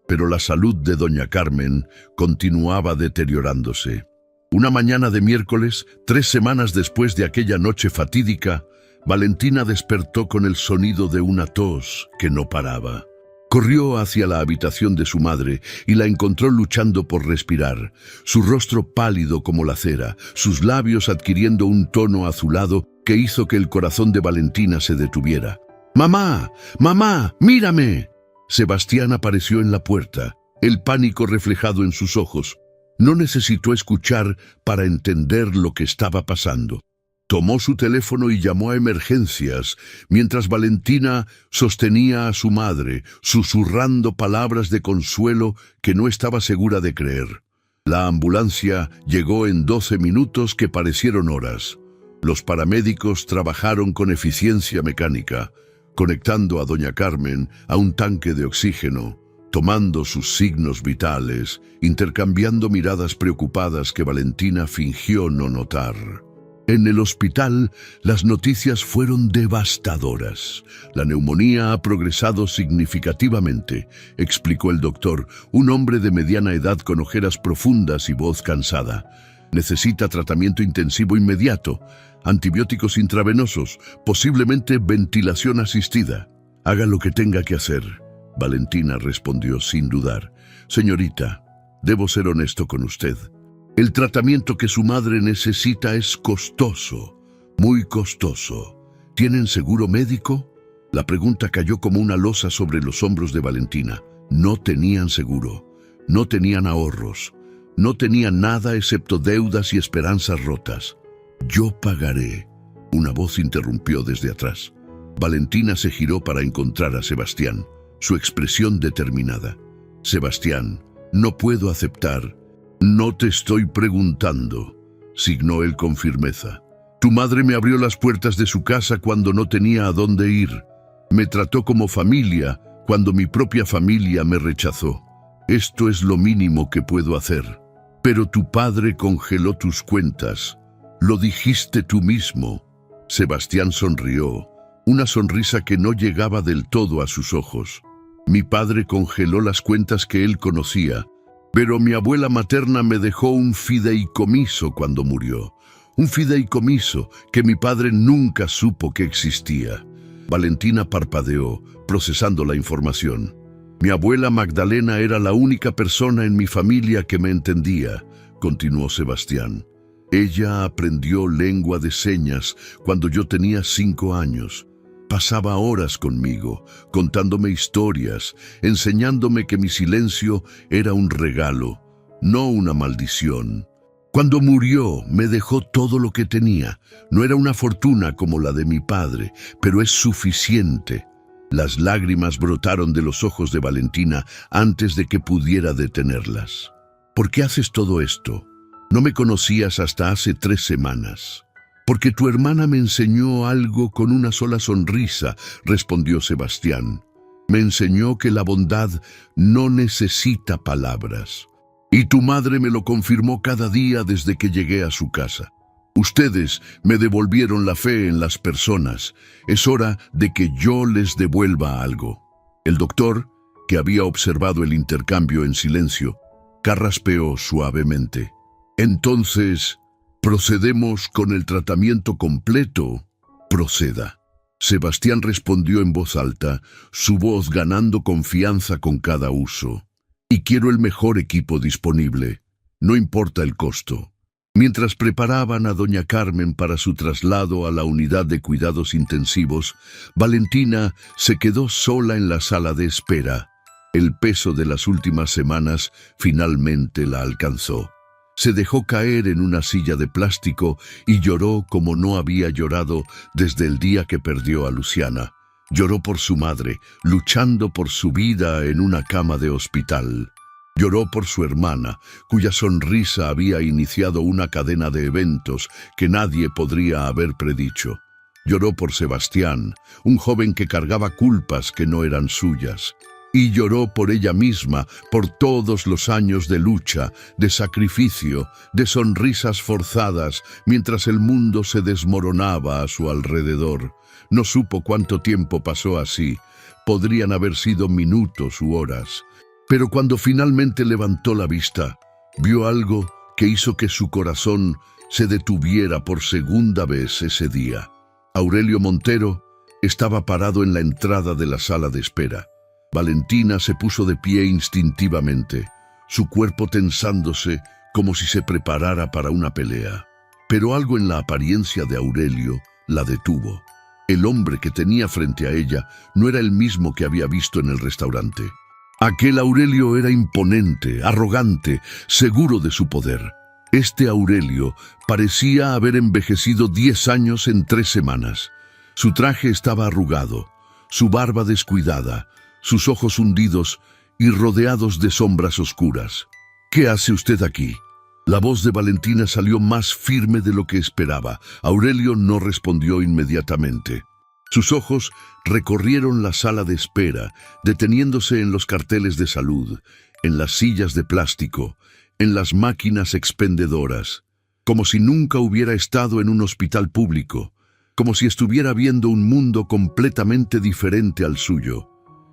Pero la salud de doña Carmen continuaba deteriorándose. Una mañana de miércoles, 3 semanas después de aquella noche fatídica, Valentina despertó con el sonido de una tos que no paraba. Corrió hacia la habitación de su madre y la encontró luchando por respirar, su rostro pálido como la cera, sus labios adquiriendo un tono azulado que hizo que el corazón de Valentina se detuviera. ¡Mamá! ¡Mamá! ¡Mírame! Sebastián apareció en la puerta, el pánico reflejado en sus ojos. No necesitó escuchar para entender lo que estaba pasando. Tomó su teléfono y llamó a emergencias, mientras Valentina sostenía a su madre, susurrando palabras de consuelo que no estaba segura de creer. La ambulancia llegó en 12 minutos que parecieron horas. Los paramédicos trabajaron con eficiencia mecánica, conectando a doña Carmen a un tanque de oxígeno, tomando sus signos vitales, intercambiando miradas preocupadas que Valentina fingió no notar. En el hospital, las noticias fueron devastadoras. La neumonía ha progresado significativamente, explicó el doctor, un hombre de mediana edad con ojeras profundas y voz cansada. Necesita tratamiento intensivo inmediato, antibióticos intravenosos, posiblemente ventilación asistida. Haga lo que tenga que hacer, Valentina respondió sin dudar. Señorita, debo ser honesto con usted. El tratamiento que su madre necesita es costoso, muy costoso. ¿Tienen seguro médico? La pregunta cayó como una losa sobre los hombros de Valentina. No tenían seguro, no tenían ahorros, no tenían nada excepto deudas y esperanzas rotas. Yo pagaré. Una voz interrumpió desde atrás. Valentina se giró para encontrar a Sebastián, su expresión determinada. Sebastián, no puedo aceptar. No te estoy preguntando, signó él con firmeza. Tu madre me abrió las puertas de su casa cuando no tenía a dónde ir. Me trató como familia cuando mi propia familia me rechazó. Esto es lo mínimo que puedo hacer. Pero tu padre congeló tus cuentas. Lo dijiste tú mismo. Sebastián sonrió, una sonrisa que no llegaba del todo a sus ojos. Mi padre congeló las cuentas que él conocía, pero mi abuela materna me dejó un fideicomiso cuando murió. Un fideicomiso que mi padre nunca supo que existía. Valentina parpadeó, procesando la información. Mi abuela Magdalena era la única persona en mi familia que me entendía, continuó Sebastián. Ella aprendió lengua de señas cuando yo tenía 5 años. Pasaba horas conmigo, contándome historias, enseñándome que mi silencio era un regalo, no una maldición. Cuando murió, me dejó todo lo que tenía. No era una fortuna como la de mi padre, pero es suficiente. Las lágrimas brotaron de los ojos de Valentina antes de que pudiera detenerlas. ¿Por qué haces todo esto? No me conocías hasta hace 3 semanas. Porque tu hermana me enseñó algo con una sola sonrisa, respondió Sebastián. Me enseñó que la bondad no necesita palabras. Y tu madre me lo confirmó cada día desde que llegué a su casa. Ustedes me devolvieron la fe en las personas. Es hora de que yo les devuelva algo. El doctor, que había observado el intercambio en silencio, carraspeó suavemente. Entonces, procedemos con el tratamiento completo. Proceda. Sebastián respondió en voz alta, su voz ganando confianza con cada uso. y quiero el mejor equipo disponible. No importa el costo. Mientras preparaban a doña Carmen para su traslado a la unidad de cuidados intensivos, Valentina se quedó sola en la sala de espera. El peso de las últimas semanas finalmente la alcanzó. Se dejó caer en una silla de plástico y lloró como no había llorado desde el día que perdió a Luciana. Lloró por su madre, luchando por su vida en una cama de hospital. Lloró por su hermana, cuya sonrisa había iniciado una cadena de eventos que nadie podría haber predicho. Lloró por Sebastián, un joven que cargaba culpas que no eran suyas. Y lloró por ella misma, por todos los años de lucha, de sacrificio, de sonrisas forzadas, mientras el mundo se desmoronaba a su alrededor. No supo cuánto tiempo pasó así. Podrían haber sido minutos u horas. Pero cuando finalmente levantó la vista, vio algo que hizo que su corazón se detuviera por segunda vez ese día. Aurelio Montero estaba parado en la entrada de la sala de espera. Valentina se puso de pie instintivamente, su cuerpo tensándose como si se preparara para una pelea. Pero algo en la apariencia de Aurelio la detuvo. El hombre que tenía frente a ella no era el mismo que había visto en el restaurante. Aquel Aurelio era imponente, arrogante, seguro de su poder. Este Aurelio parecía haber envejecido 10 años en 3 semanas. Su traje estaba arrugado, su barba descuidada, sus ojos hundidos y rodeados de sombras oscuras. ¿Qué hace usted aquí? La voz de Valentina salió más firme de lo que esperaba. Aurelio no respondió inmediatamente. Sus ojos recorrieron la sala de espera, deteniéndose en los carteles de salud, en las sillas de plástico, en las máquinas expendedoras, como si nunca hubiera estado en un hospital público, como si estuviera viendo un mundo completamente diferente al suyo.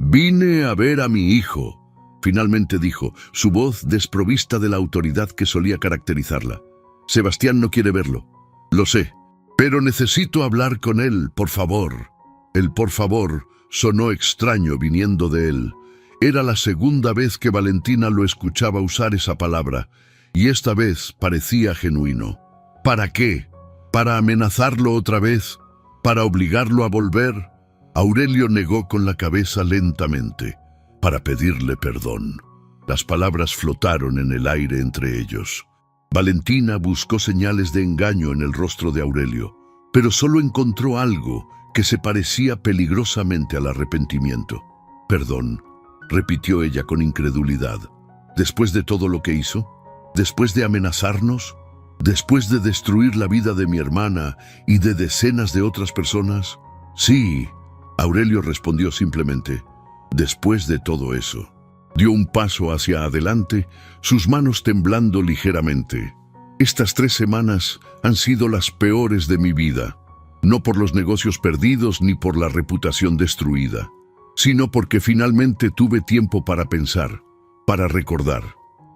«Vine a ver a mi hijo», finalmente dijo, su voz desprovista de la autoridad que solía caracterizarla. «Sebastián no quiere verlo. Lo sé. Pero necesito hablar con él, por favor». El por favor sonó extraño viniendo de él. Era la segunda vez que Valentina lo escuchaba usar esa palabra, y esta vez parecía genuino. ¿Para qué? ¿Para amenazarlo otra vez? ¿Para obligarlo a volver? Aurelio negó con la cabeza lentamente, para pedirle perdón. Las palabras flotaron en el aire entre ellos. Valentina buscó señales de engaño en el rostro de Aurelio, pero solo encontró algo que se parecía peligrosamente al arrepentimiento. «Perdón», repitió ella con incredulidad. «¿Después de todo lo que hizo? ¿Después de amenazarnos? ¿Después de destruir la vida de mi hermana y de decenas de otras personas?» «Sí», Aurelio respondió simplemente. «Después de todo eso». Dio un paso hacia adelante, sus manos temblando ligeramente. «Estas 3 semanas han sido las peores de mi vida. No por los negocios perdidos ni por la reputación destruida, sino porque finalmente tuve tiempo para pensar, para recordar».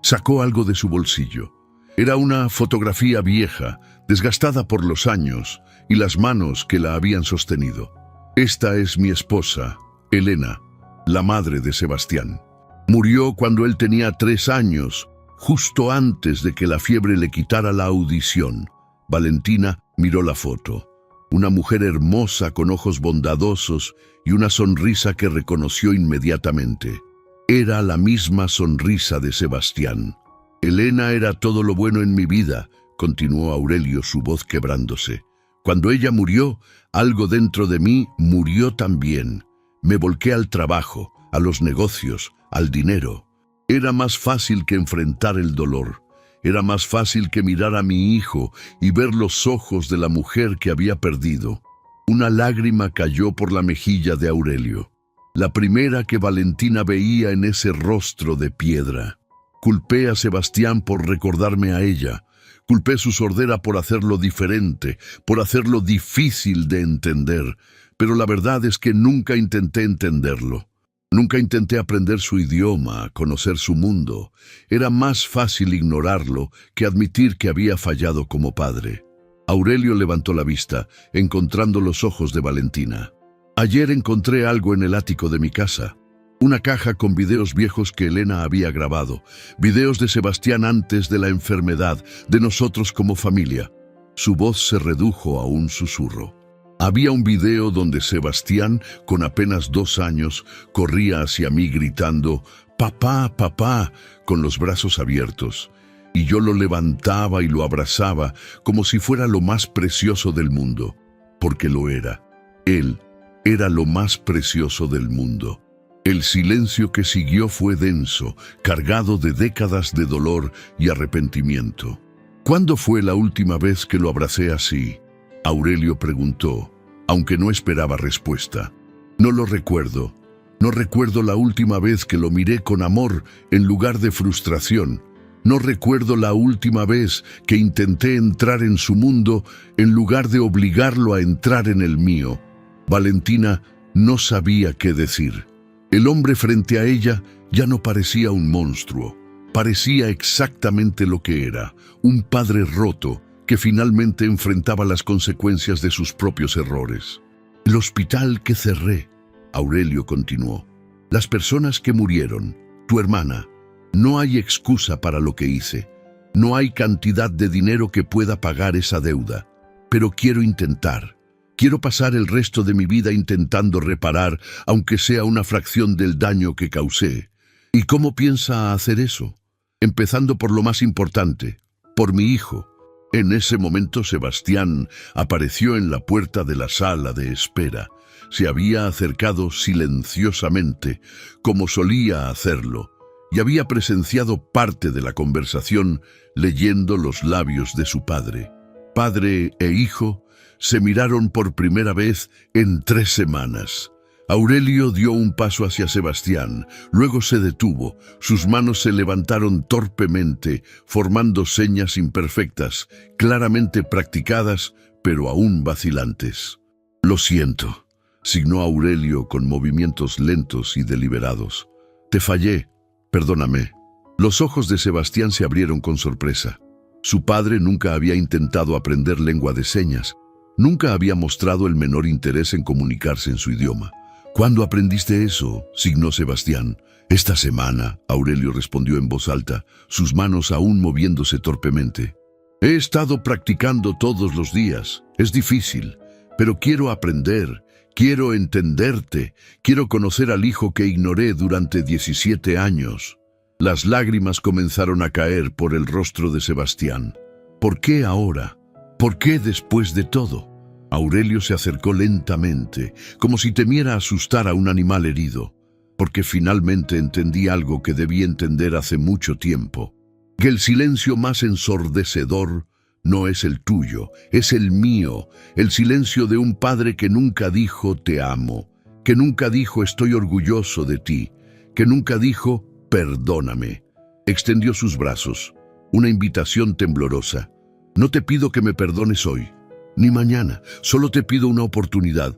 Sacó algo de su bolsillo. Era una fotografía vieja, desgastada por los años y las manos que la habían sostenido. «Esta es mi esposa, Elena, la madre de Sebastián. Murió cuando él tenía 3 años, justo antes de que la fiebre le quitara la audición». Valentina miró la foto. Una mujer hermosa con ojos bondadosos y una sonrisa que reconoció inmediatamente. Era la misma sonrisa de Sebastián. «Elena era todo lo bueno en mi vida», continuó Aurelio, su voz quebrándose. «Cuando ella murió, algo dentro de mí murió también. Me volqué al trabajo, a los negocios, al dinero. Era más fácil que enfrentar el dolor. Era más fácil que mirar a mi hijo y ver los ojos de la mujer que había perdido». Una lágrima cayó por la mejilla de Aurelio, la primera que Valentina veía en ese rostro de piedra. «Culpé a Sebastián por recordarme a ella. Culpé su sordera por hacerlo diferente, por hacerlo difícil de entender. Pero la verdad es que nunca intenté entenderlo. Nunca intenté aprender su idioma, conocer su mundo. Era más fácil ignorarlo que admitir que había fallado como padre». Aurelio levantó la vista, encontrando los ojos de Valentina. «Ayer encontré algo en el ático de mi casa». Una caja con videos viejos que Elena había grabado, videos de Sebastián antes de la enfermedad, de nosotros como familia. Su voz se redujo a un susurro. Había un video donde Sebastián, con apenas 2 años, corría hacia mí gritando, «Papá, papá», con los brazos abiertos. Y yo lo levantaba y lo abrazaba como si fuera lo más precioso del mundo, porque lo era. Él era lo más precioso del mundo. El silencio que siguió fue denso, cargado de décadas de dolor y arrepentimiento. ¿Cuándo fue la última vez que lo abracé así?, Aurelio preguntó, aunque no esperaba respuesta. No lo recuerdo. No recuerdo la última vez que lo miré con amor en lugar de frustración. No recuerdo la última vez que intenté entrar en su mundo en lugar de obligarlo a entrar en el mío. Valentina no sabía qué decir. El hombre frente a ella ya no parecía un monstruo. Parecía exactamente lo que era, un padre roto que finalmente enfrentaba las consecuencias de sus propios errores. El hospital que cerré, Aurelio continuó. Las personas que murieron, tu hermana. No hay excusa para lo que hice. No hay cantidad de dinero que pueda pagar esa deuda. Pero quiero intentar. Quiero pasar el resto de mi vida intentando reparar, aunque sea una fracción del daño que causé. ¿Y cómo piensa hacer eso? Empezando por lo más importante, por mi hijo. En ese momento Sebastián apareció en la puerta de la sala de espera. Se había acercado silenciosamente, como solía hacerlo, y había presenciado parte de la conversación leyendo los labios de su padre. Padre e hijo se miraron por primera vez en 3 semanas. Aurelio dio un paso hacia Sebastián, luego se detuvo. Sus manos se levantaron torpemente, formando señas imperfectas, claramente practicadas, pero aún vacilantes. Lo siento, signó Aurelio con movimientos lentos y deliberados. Te fallé, perdóname. Los ojos de Sebastián se abrieron con sorpresa. Su padre nunca había intentado aprender lengua de señas. Nunca había mostrado el menor interés en comunicarse en su idioma. ¿Cuándo aprendiste eso?, signó Sebastián. Esta semana, Aurelio respondió en voz alta, sus manos aún moviéndose torpemente. He estado practicando todos los días. Es difícil, pero quiero aprender, quiero entenderte, quiero conocer al hijo que ignoré durante 17 años. Las lágrimas comenzaron a caer por el rostro de Sebastián. ¿Por qué ahora? ¿Por qué después de todo? Aurelio se acercó lentamente, como si temiera asustar a un animal herido, porque finalmente entendí algo que debí entender hace mucho tiempo, que el silencio más ensordecedor no es el tuyo, es el mío, el silencio de un padre que nunca dijo te amo, que nunca dijo estoy orgulloso de ti, que nunca dijo perdóname. Extendió sus brazos, una invitación temblorosa. No te pido que me perdones hoy, ni mañana. Solo te pido una oportunidad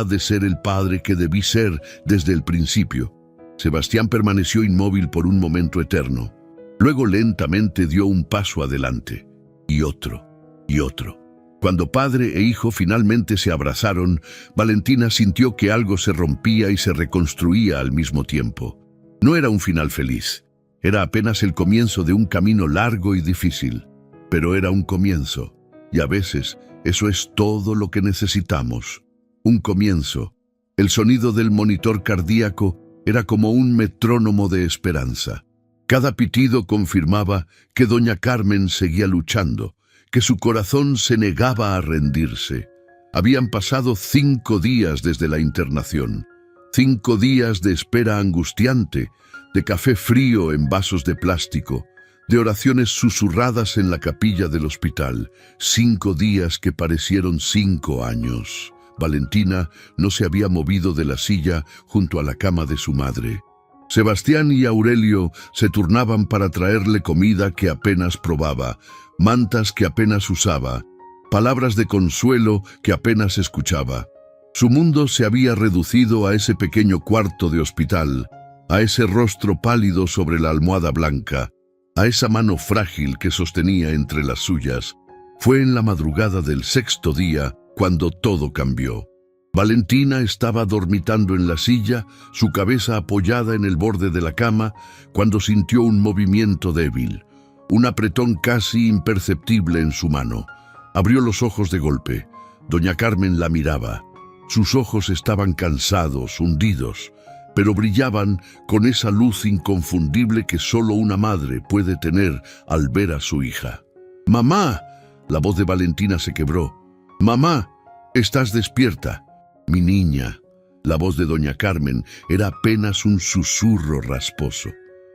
de ser el padre que debí ser desde el principio. Sebastián permaneció inmóvil por un momento eterno. Luego lentamente dio un paso adelante, y otro, y otro. Cuando padre e hijo finalmente se abrazaron, Valentina sintió que algo se rompía y se reconstruía al mismo tiempo. No era un final feliz, era apenas el comienzo de un camino largo y difícil, pero era un comienzo. Y a veces eso es todo lo que necesitamos. Un comienzo. El sonido del monitor cardíaco era como un metrónomo de esperanza. Cada pitido confirmaba que doña Carmen seguía luchando, que su corazón se negaba a rendirse. Habían pasado 5 días desde la internación. 5 días de espera angustiante, de café frío en vasos de plástico, de oraciones susurradas en la capilla del hospital. 5 días que parecieron 5 años. Valentina no se había movido de la silla junto a la cama de su madre. Sebastián y Aurelio se turnaban para traerle comida que apenas probaba, mantas que apenas usaba, palabras de consuelo que apenas escuchaba. Su mundo se había reducido a ese pequeño cuarto de hospital, a ese rostro pálido sobre la almohada blanca, a esa mano frágil que sostenía entre las suyas. Fue en la madrugada del 6.º día cuando todo cambió. Valentina estaba dormitando en la silla, su cabeza apoyada en el borde de la cama, cuando sintió un movimiento débil, un apretón casi imperceptible en su mano. Abrió los ojos de golpe. Doña Carmen la miraba. Sus ojos estaban cansados, hundidos, pero brillaban con esa luz inconfundible que solo una madre puede tener al ver a su hija. «¡Mamá!». La voz de Valentina se quebró. «¡Mamá! ¿Estás despierta?». «Mi niña». La voz de doña Carmen era apenas un susurro rasposo.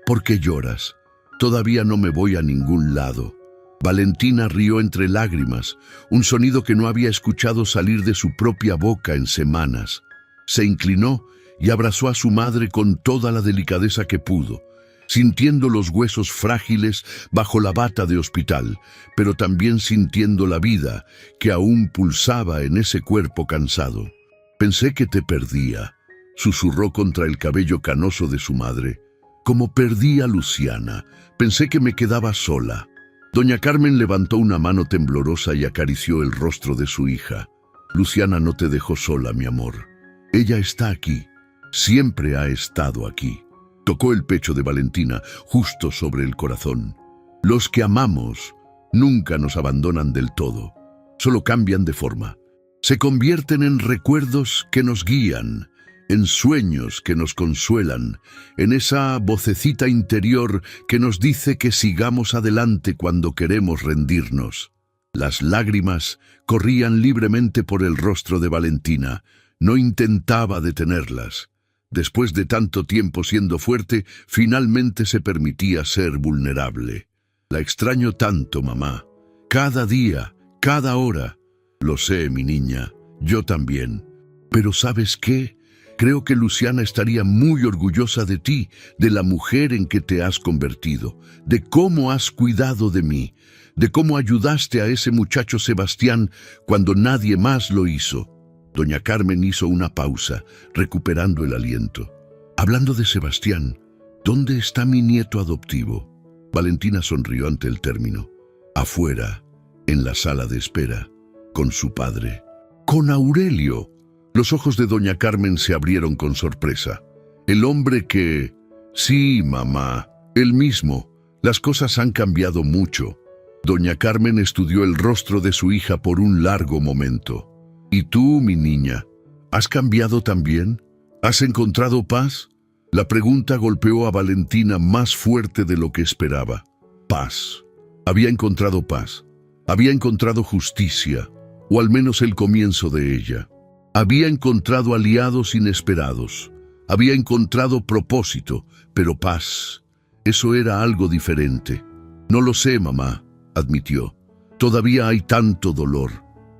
«¿Por qué lloras? Todavía no me voy a ningún lado». Valentina rió entre lágrimas, un sonido que no había escuchado salir de su propia boca en semanas. Se inclinó y abrazó a su madre con toda la delicadeza que pudo, sintiendo los huesos frágiles bajo la bata de hospital, pero también sintiendo la vida que aún pulsaba en ese cuerpo cansado. «Pensé que te perdía», susurró contra el cabello canoso de su madre. «Como perdí a Luciana, pensé que me quedaba sola». Doña Carmen levantó una mano temblorosa y acarició el rostro de su hija. «Luciana no te dejó sola, mi amor. Ella está aquí. Siempre ha estado aquí». Tocó el pecho de Valentina, justo sobre el corazón. «Los que amamos nunca nos abandonan del todo. Solo cambian de forma. Se convierten en recuerdos que nos guían, en sueños que nos consuelan, en esa vocecita interior que nos dice que sigamos adelante cuando queremos rendirnos». Las lágrimas corrían libremente por el rostro de Valentina. No intentaba detenerlas. Después de tanto tiempo siendo fuerte, finalmente se permitía ser vulnerable. «La extraño tanto, mamá. Cada día, cada hora». «Lo sé, mi niña. Yo también. Pero ¿sabes qué? Creo que Luciana estaría muy orgullosa de ti, de la mujer en que te has convertido, de cómo has cuidado de mí, de cómo ayudaste a ese muchacho Sebastián cuando nadie más lo hizo». Doña Carmen hizo una pausa, recuperando el aliento. «Hablando de Sebastián, ¿dónde está mi nieto adoptivo?». Valentina sonrió ante el término. «Afuera, en la sala de espera, con su padre». «¿Con Aurelio?». Los ojos de doña Carmen se abrieron con sorpresa. «El hombre que...». «Sí, mamá, él mismo. Las cosas han cambiado mucho». Doña Carmen estudió el rostro de su hija por un largo momento. «¿Y tú, mi niña, has cambiado también? ¿Has encontrado paz?». La pregunta golpeó a Valentina más fuerte de lo que esperaba. Paz. Había encontrado paz. Había encontrado justicia, o al menos el comienzo de ella. Había encontrado aliados inesperados. Había encontrado propósito, pero paz. Eso era algo diferente. «No lo sé, mamá», admitió. «Todavía hay tanto dolor,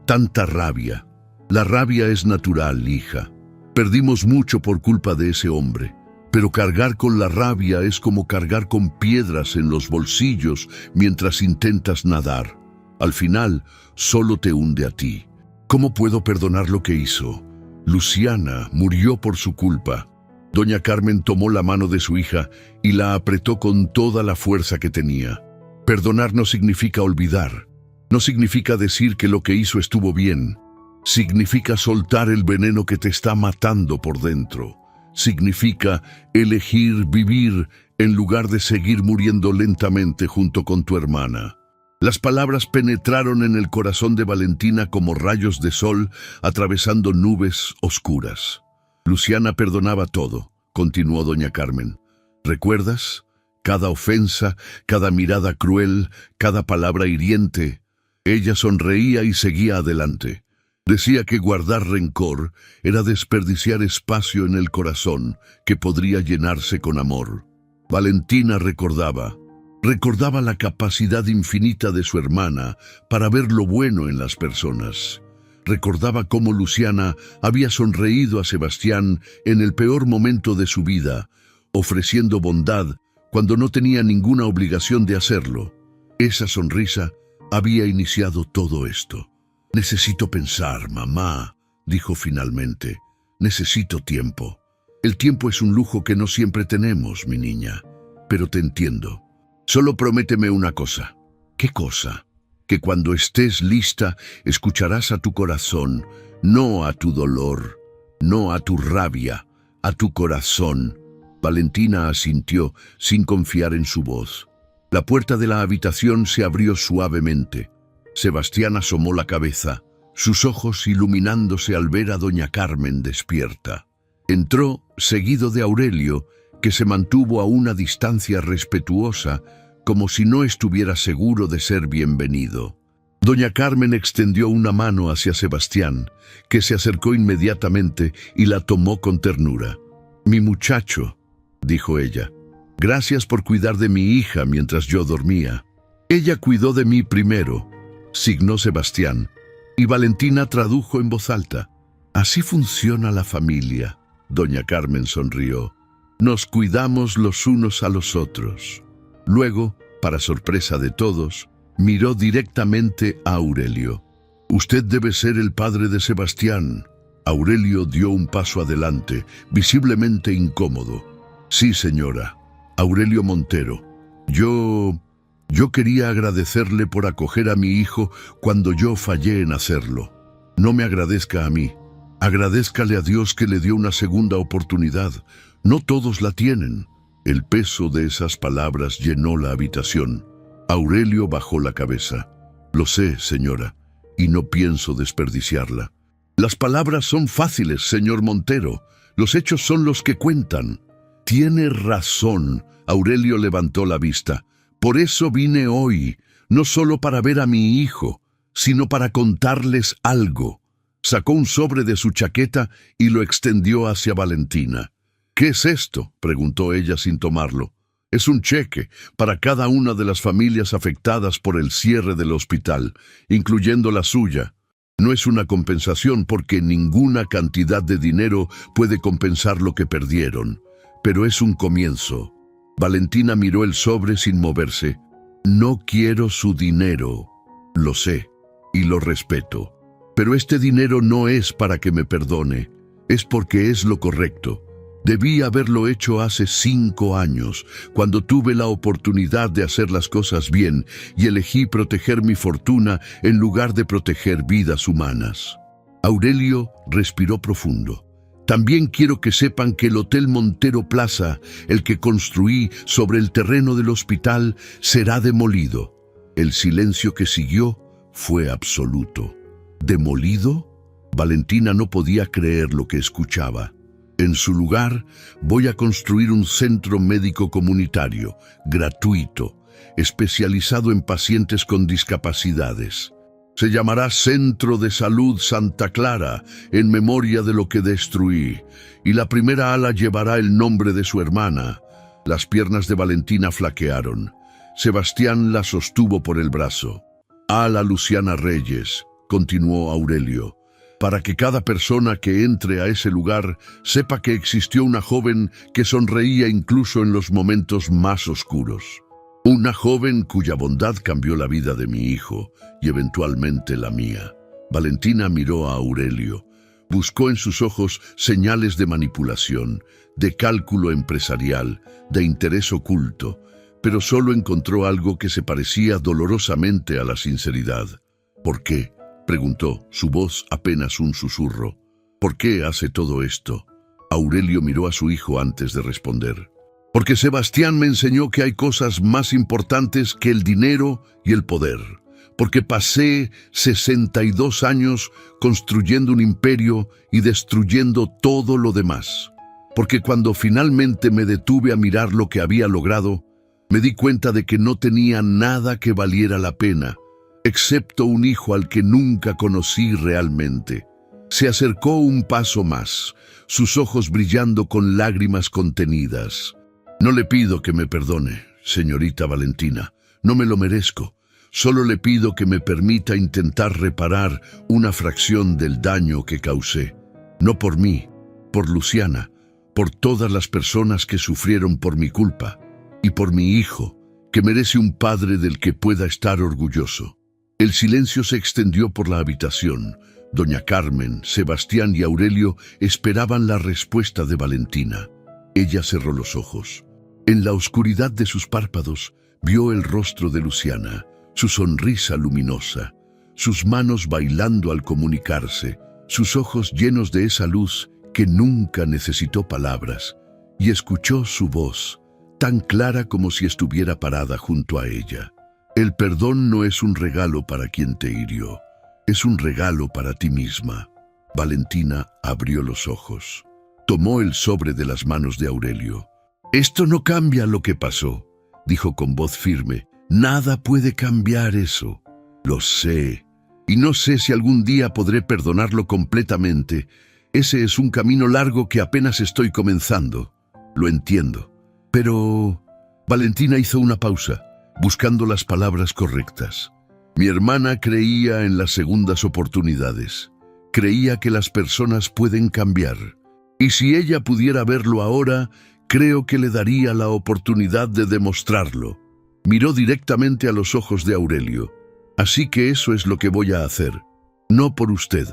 tanta rabia». «La rabia es natural, hija. Perdimos mucho por culpa de ese hombre. Pero cargar con la rabia es como cargar con piedras en los bolsillos mientras intentas nadar. Al final, solo te hunde a ti. ¿Cómo puedo perdonar lo que hizo? Luciana murió por su culpa». Doña Carmen tomó la mano de su hija y la apretó con toda la fuerza que tenía. «Perdonar no significa olvidar. No significa decir que lo que hizo estuvo bien. Significa soltar el veneno que te está matando por dentro. Significa elegir vivir en lugar de seguir muriendo lentamente junto con tu hermana». Las palabras penetraron en el corazón de Valentina como rayos de sol atravesando nubes oscuras. «Luciana perdonaba todo», continuó doña Carmen. «¿Recuerdas? Cada ofensa, cada mirada cruel, cada palabra hiriente. Ella sonreía y seguía adelante. Decía que guardar rencor era desperdiciar espacio en el corazón que podría llenarse con amor». Valentina recordaba la capacidad infinita de su hermana para ver lo bueno en las personas. Recordaba cómo Luciana había sonreído a Sebastián en el peor momento de su vida, ofreciendo bondad cuando no tenía ninguna obligación de hacerlo. Esa sonrisa había iniciado todo esto. «Necesito pensar, mamá», dijo finalmente. «Necesito tiempo. El tiempo es un lujo que no siempre tenemos, mi niña. Pero te entiendo. Solo prométeme una cosa». «¿Qué cosa?». «Que cuando estés lista, escucharás a tu corazón, no a tu dolor. no a tu rabia, a tu corazón. Valentina asintió sin confiar en su voz. La puerta de la habitación se abrió suavemente. Sebastián asomó la cabeza, sus ojos iluminándose al ver a doña Carmen despierta. Entró, seguido de Aurelio, que se mantuvo a una distancia respetuosa, como si no estuviera seguro de ser bienvenido. Doña Carmen extendió una mano hacia Sebastián, que se acercó inmediatamente y la tomó con ternura. «Mi muchacho», dijo ella, «gracias por cuidar de mi hija mientras yo dormía». «Ella cuidó de mí primero», signó Sebastián, y Valentina tradujo en voz alta. «Así funciona la familia». Doña Carmen sonrió. «Nos cuidamos los unos a los otros». Luego, para sorpresa de todos, miró directamente a Aurelio. «Usted debe ser el padre de Sebastián». Aurelio dio un paso adelante, visiblemente incómodo. «Sí, señora. Aurelio Montero. Yo quería agradecerle por acoger a mi hijo cuando yo fallé en hacerlo. No me agradezca a mí. Agradézcale a Dios que le dio una segunda oportunidad. No todos la tienen». El peso de esas palabras llenó la habitación. Aurelio bajó la cabeza. «Lo sé, señora, y no pienso desperdiciarla». «Las palabras son fáciles, señor Montero. Los hechos son los que cuentan». «Tiene razón», Aurelio levantó la vista. «Por eso vine hoy, no solo para ver a mi hijo, sino para contarles algo». Sacó un sobre de su chaqueta y lo extendió hacia Valentina. «¿Qué es esto?», preguntó ella sin tomarlo. «Es un cheque para cada una de las familias afectadas por el cierre del hospital, incluyendo la suya. No es una compensación porque ninguna cantidad de dinero puede compensar lo que perdieron, pero es un comienzo». Valentina miró el sobre sin moverse. «No quiero su dinero, lo sé, y lo respeto. Pero este dinero no es para que me perdone, es porque es lo correcto. Debí haberlo hecho hace 5 años, cuando tuve la oportunidad de hacer las cosas bien y elegí proteger mi fortuna en lugar de proteger vidas humanas». Aurelio respiró profundo. «También quiero que sepan que el Hotel Montero Plaza, el que construí sobre el terreno del hospital, será demolido». El silencio que siguió fue absoluto. «¿Demolido?». Valentina no podía creer lo que escuchaba. «En su lugar, voy a construir un centro médico comunitario, gratuito, especializado en pacientes con discapacidades. Se llamará Centro de Salud Santa Clara, en memoria de lo que destruí, y la primera ala llevará el nombre de su hermana». Las piernas de Valentina flaquearon. Sebastián la sostuvo por el brazo. «Ala Luciana Reyes», continuó Aurelio, «para que cada persona que entre a ese lugar sepa que existió una joven que sonreía incluso en los momentos más oscuros. Una joven cuya bondad cambió la vida de mi hijo y eventualmente la mía». Valentina miró a Aurelio. Buscó en sus ojos señales de manipulación, de cálculo empresarial, de interés oculto, pero solo encontró algo que se parecía dolorosamente a la sinceridad. «¿Por qué?», preguntó, su voz apenas un susurro. «¿Por qué hace todo esto?». Aurelio miró a su hijo antes de responder. «Porque Sebastián me enseñó que hay cosas más importantes que el dinero y el poder. Porque pasé 62 años construyendo un imperio y destruyendo todo lo demás. Porque cuando finalmente me detuve a mirar lo que había logrado, me di cuenta de que no tenía nada que valiera la pena, excepto un hijo al que nunca conocí realmente». Se acercó un paso más, sus ojos brillando con lágrimas contenidas. «No le pido que me perdone, señorita Valentina, no me lo merezco. Solo le pido que me permita intentar reparar una fracción del daño que causé. No por mí, por Luciana, por todas las personas que sufrieron por mi culpa, y por mi hijo, que merece un padre del que pueda estar orgulloso». El silencio se extendió por la habitación. Doña Carmen, Sebastián y Aurelio esperaban la respuesta de Valentina. Ella cerró los ojos. En la oscuridad de sus párpados vio el rostro de Luciana, su sonrisa luminosa, sus manos bailando al comunicarse, sus ojos llenos de esa luz que nunca necesitó palabras, y escuchó su voz, tan clara como si estuviera parada junto a ella. El perdón no es un regalo para quien te hirió, es un regalo para ti misma. Valentina abrió los ojos. Tomó el sobre de las manos de Aurelio. «Esto no cambia lo que pasó», dijo con voz firme. «Nada puede cambiar eso. Lo sé. Y no sé si algún día podré perdonarlo completamente. Ese es un camino largo que apenas estoy comenzando. Lo entiendo. Pero...» Valentina hizo una pausa, buscando las palabras correctas. «Mi hermana creía en las segundas oportunidades. Creía que las personas pueden cambiar. Y si ella pudiera verlo ahora, creo que le daría la oportunidad de demostrarlo». Miró directamente a los ojos de Aurelio. «Así que eso es lo que voy a hacer. No por usted,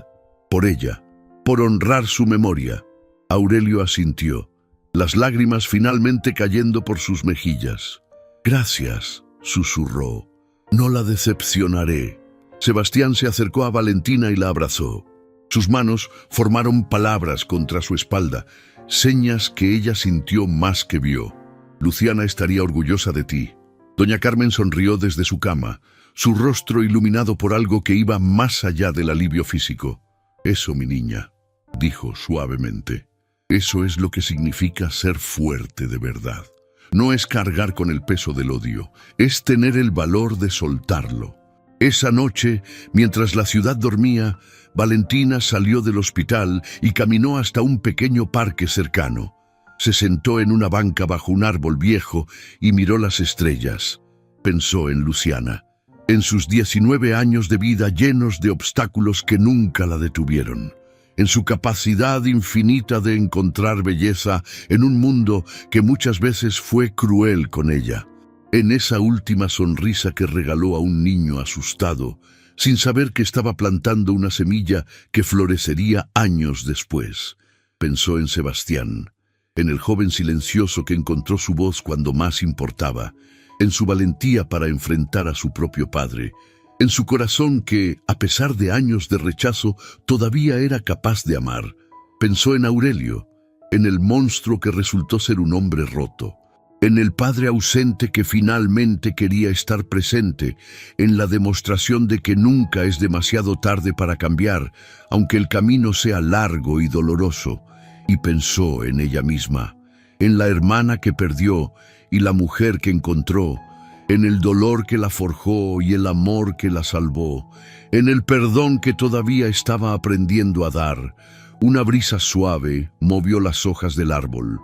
por ella, por honrar su memoria». Aurelio asintió, las lágrimas finalmente cayendo por sus mejillas. «Gracias», susurró. «No la decepcionaré». Sebastián se acercó a Valentina y la abrazó. Sus manos formaron palabras contra su espalda, señas que ella sintió más que vio. «Luciana estaría orgullosa de ti». Doña Carmen sonrió desde su cama, su rostro iluminado por algo que iba más allá del alivio físico. «Eso, mi niña», dijo suavemente. «Eso es lo que significa ser fuerte de verdad. No es cargar con el peso del odio, es tener el valor de soltarlo». Esa noche, mientras la ciudad dormía, Valentina salió del hospital y caminó hasta un pequeño parque cercano. Se sentó en una banca bajo un árbol viejo y miró las estrellas. Pensó en Luciana, en sus 19 años de vida llenos de obstáculos que nunca la detuvieron, en su capacidad infinita de encontrar belleza en un mundo que muchas veces fue cruel con ella, en esa última sonrisa que regaló a un niño asustado, sin saber que estaba plantando una semilla que florecería años después. Pensó en Sebastián, en el joven silencioso que encontró su voz cuando más importaba, en su valentía para enfrentar a su propio padre, en su corazón que, a pesar de años de rechazo, todavía era capaz de amar. Pensó en Aurelio, en el monstruo que resultó ser un hombre roto, en el padre ausente que finalmente quería estar presente, en la demostración de que nunca es demasiado tarde para cambiar, aunque el camino sea largo y doloroso. Y pensó en ella misma, en la hermana que perdió y la mujer que encontró, en el dolor que la forjó y el amor que la salvó, en el perdón que todavía estaba aprendiendo a dar. Una brisa suave movió las hojas del árbol.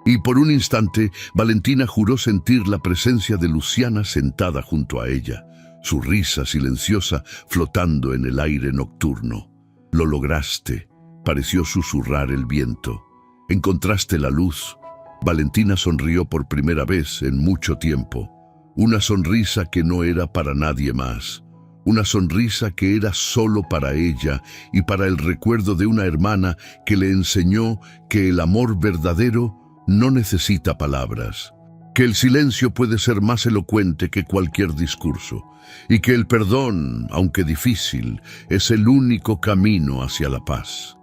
Y por un instante, Valentina juró sentir la presencia de Luciana sentada junto a ella, su risa silenciosa flotando en el aire nocturno. «Lo lograste», pareció susurrar el viento. «Encontraste la luz». Valentina sonrió por primera vez en mucho tiempo. Una sonrisa que no era para nadie más. Una sonrisa que era solo para ella y para el recuerdo de una hermana que le enseñó que el amor verdadero no necesita palabras, que el silencio puede ser más elocuente que cualquier discurso, y que el perdón, aunque difícil, es el único camino hacia la paz.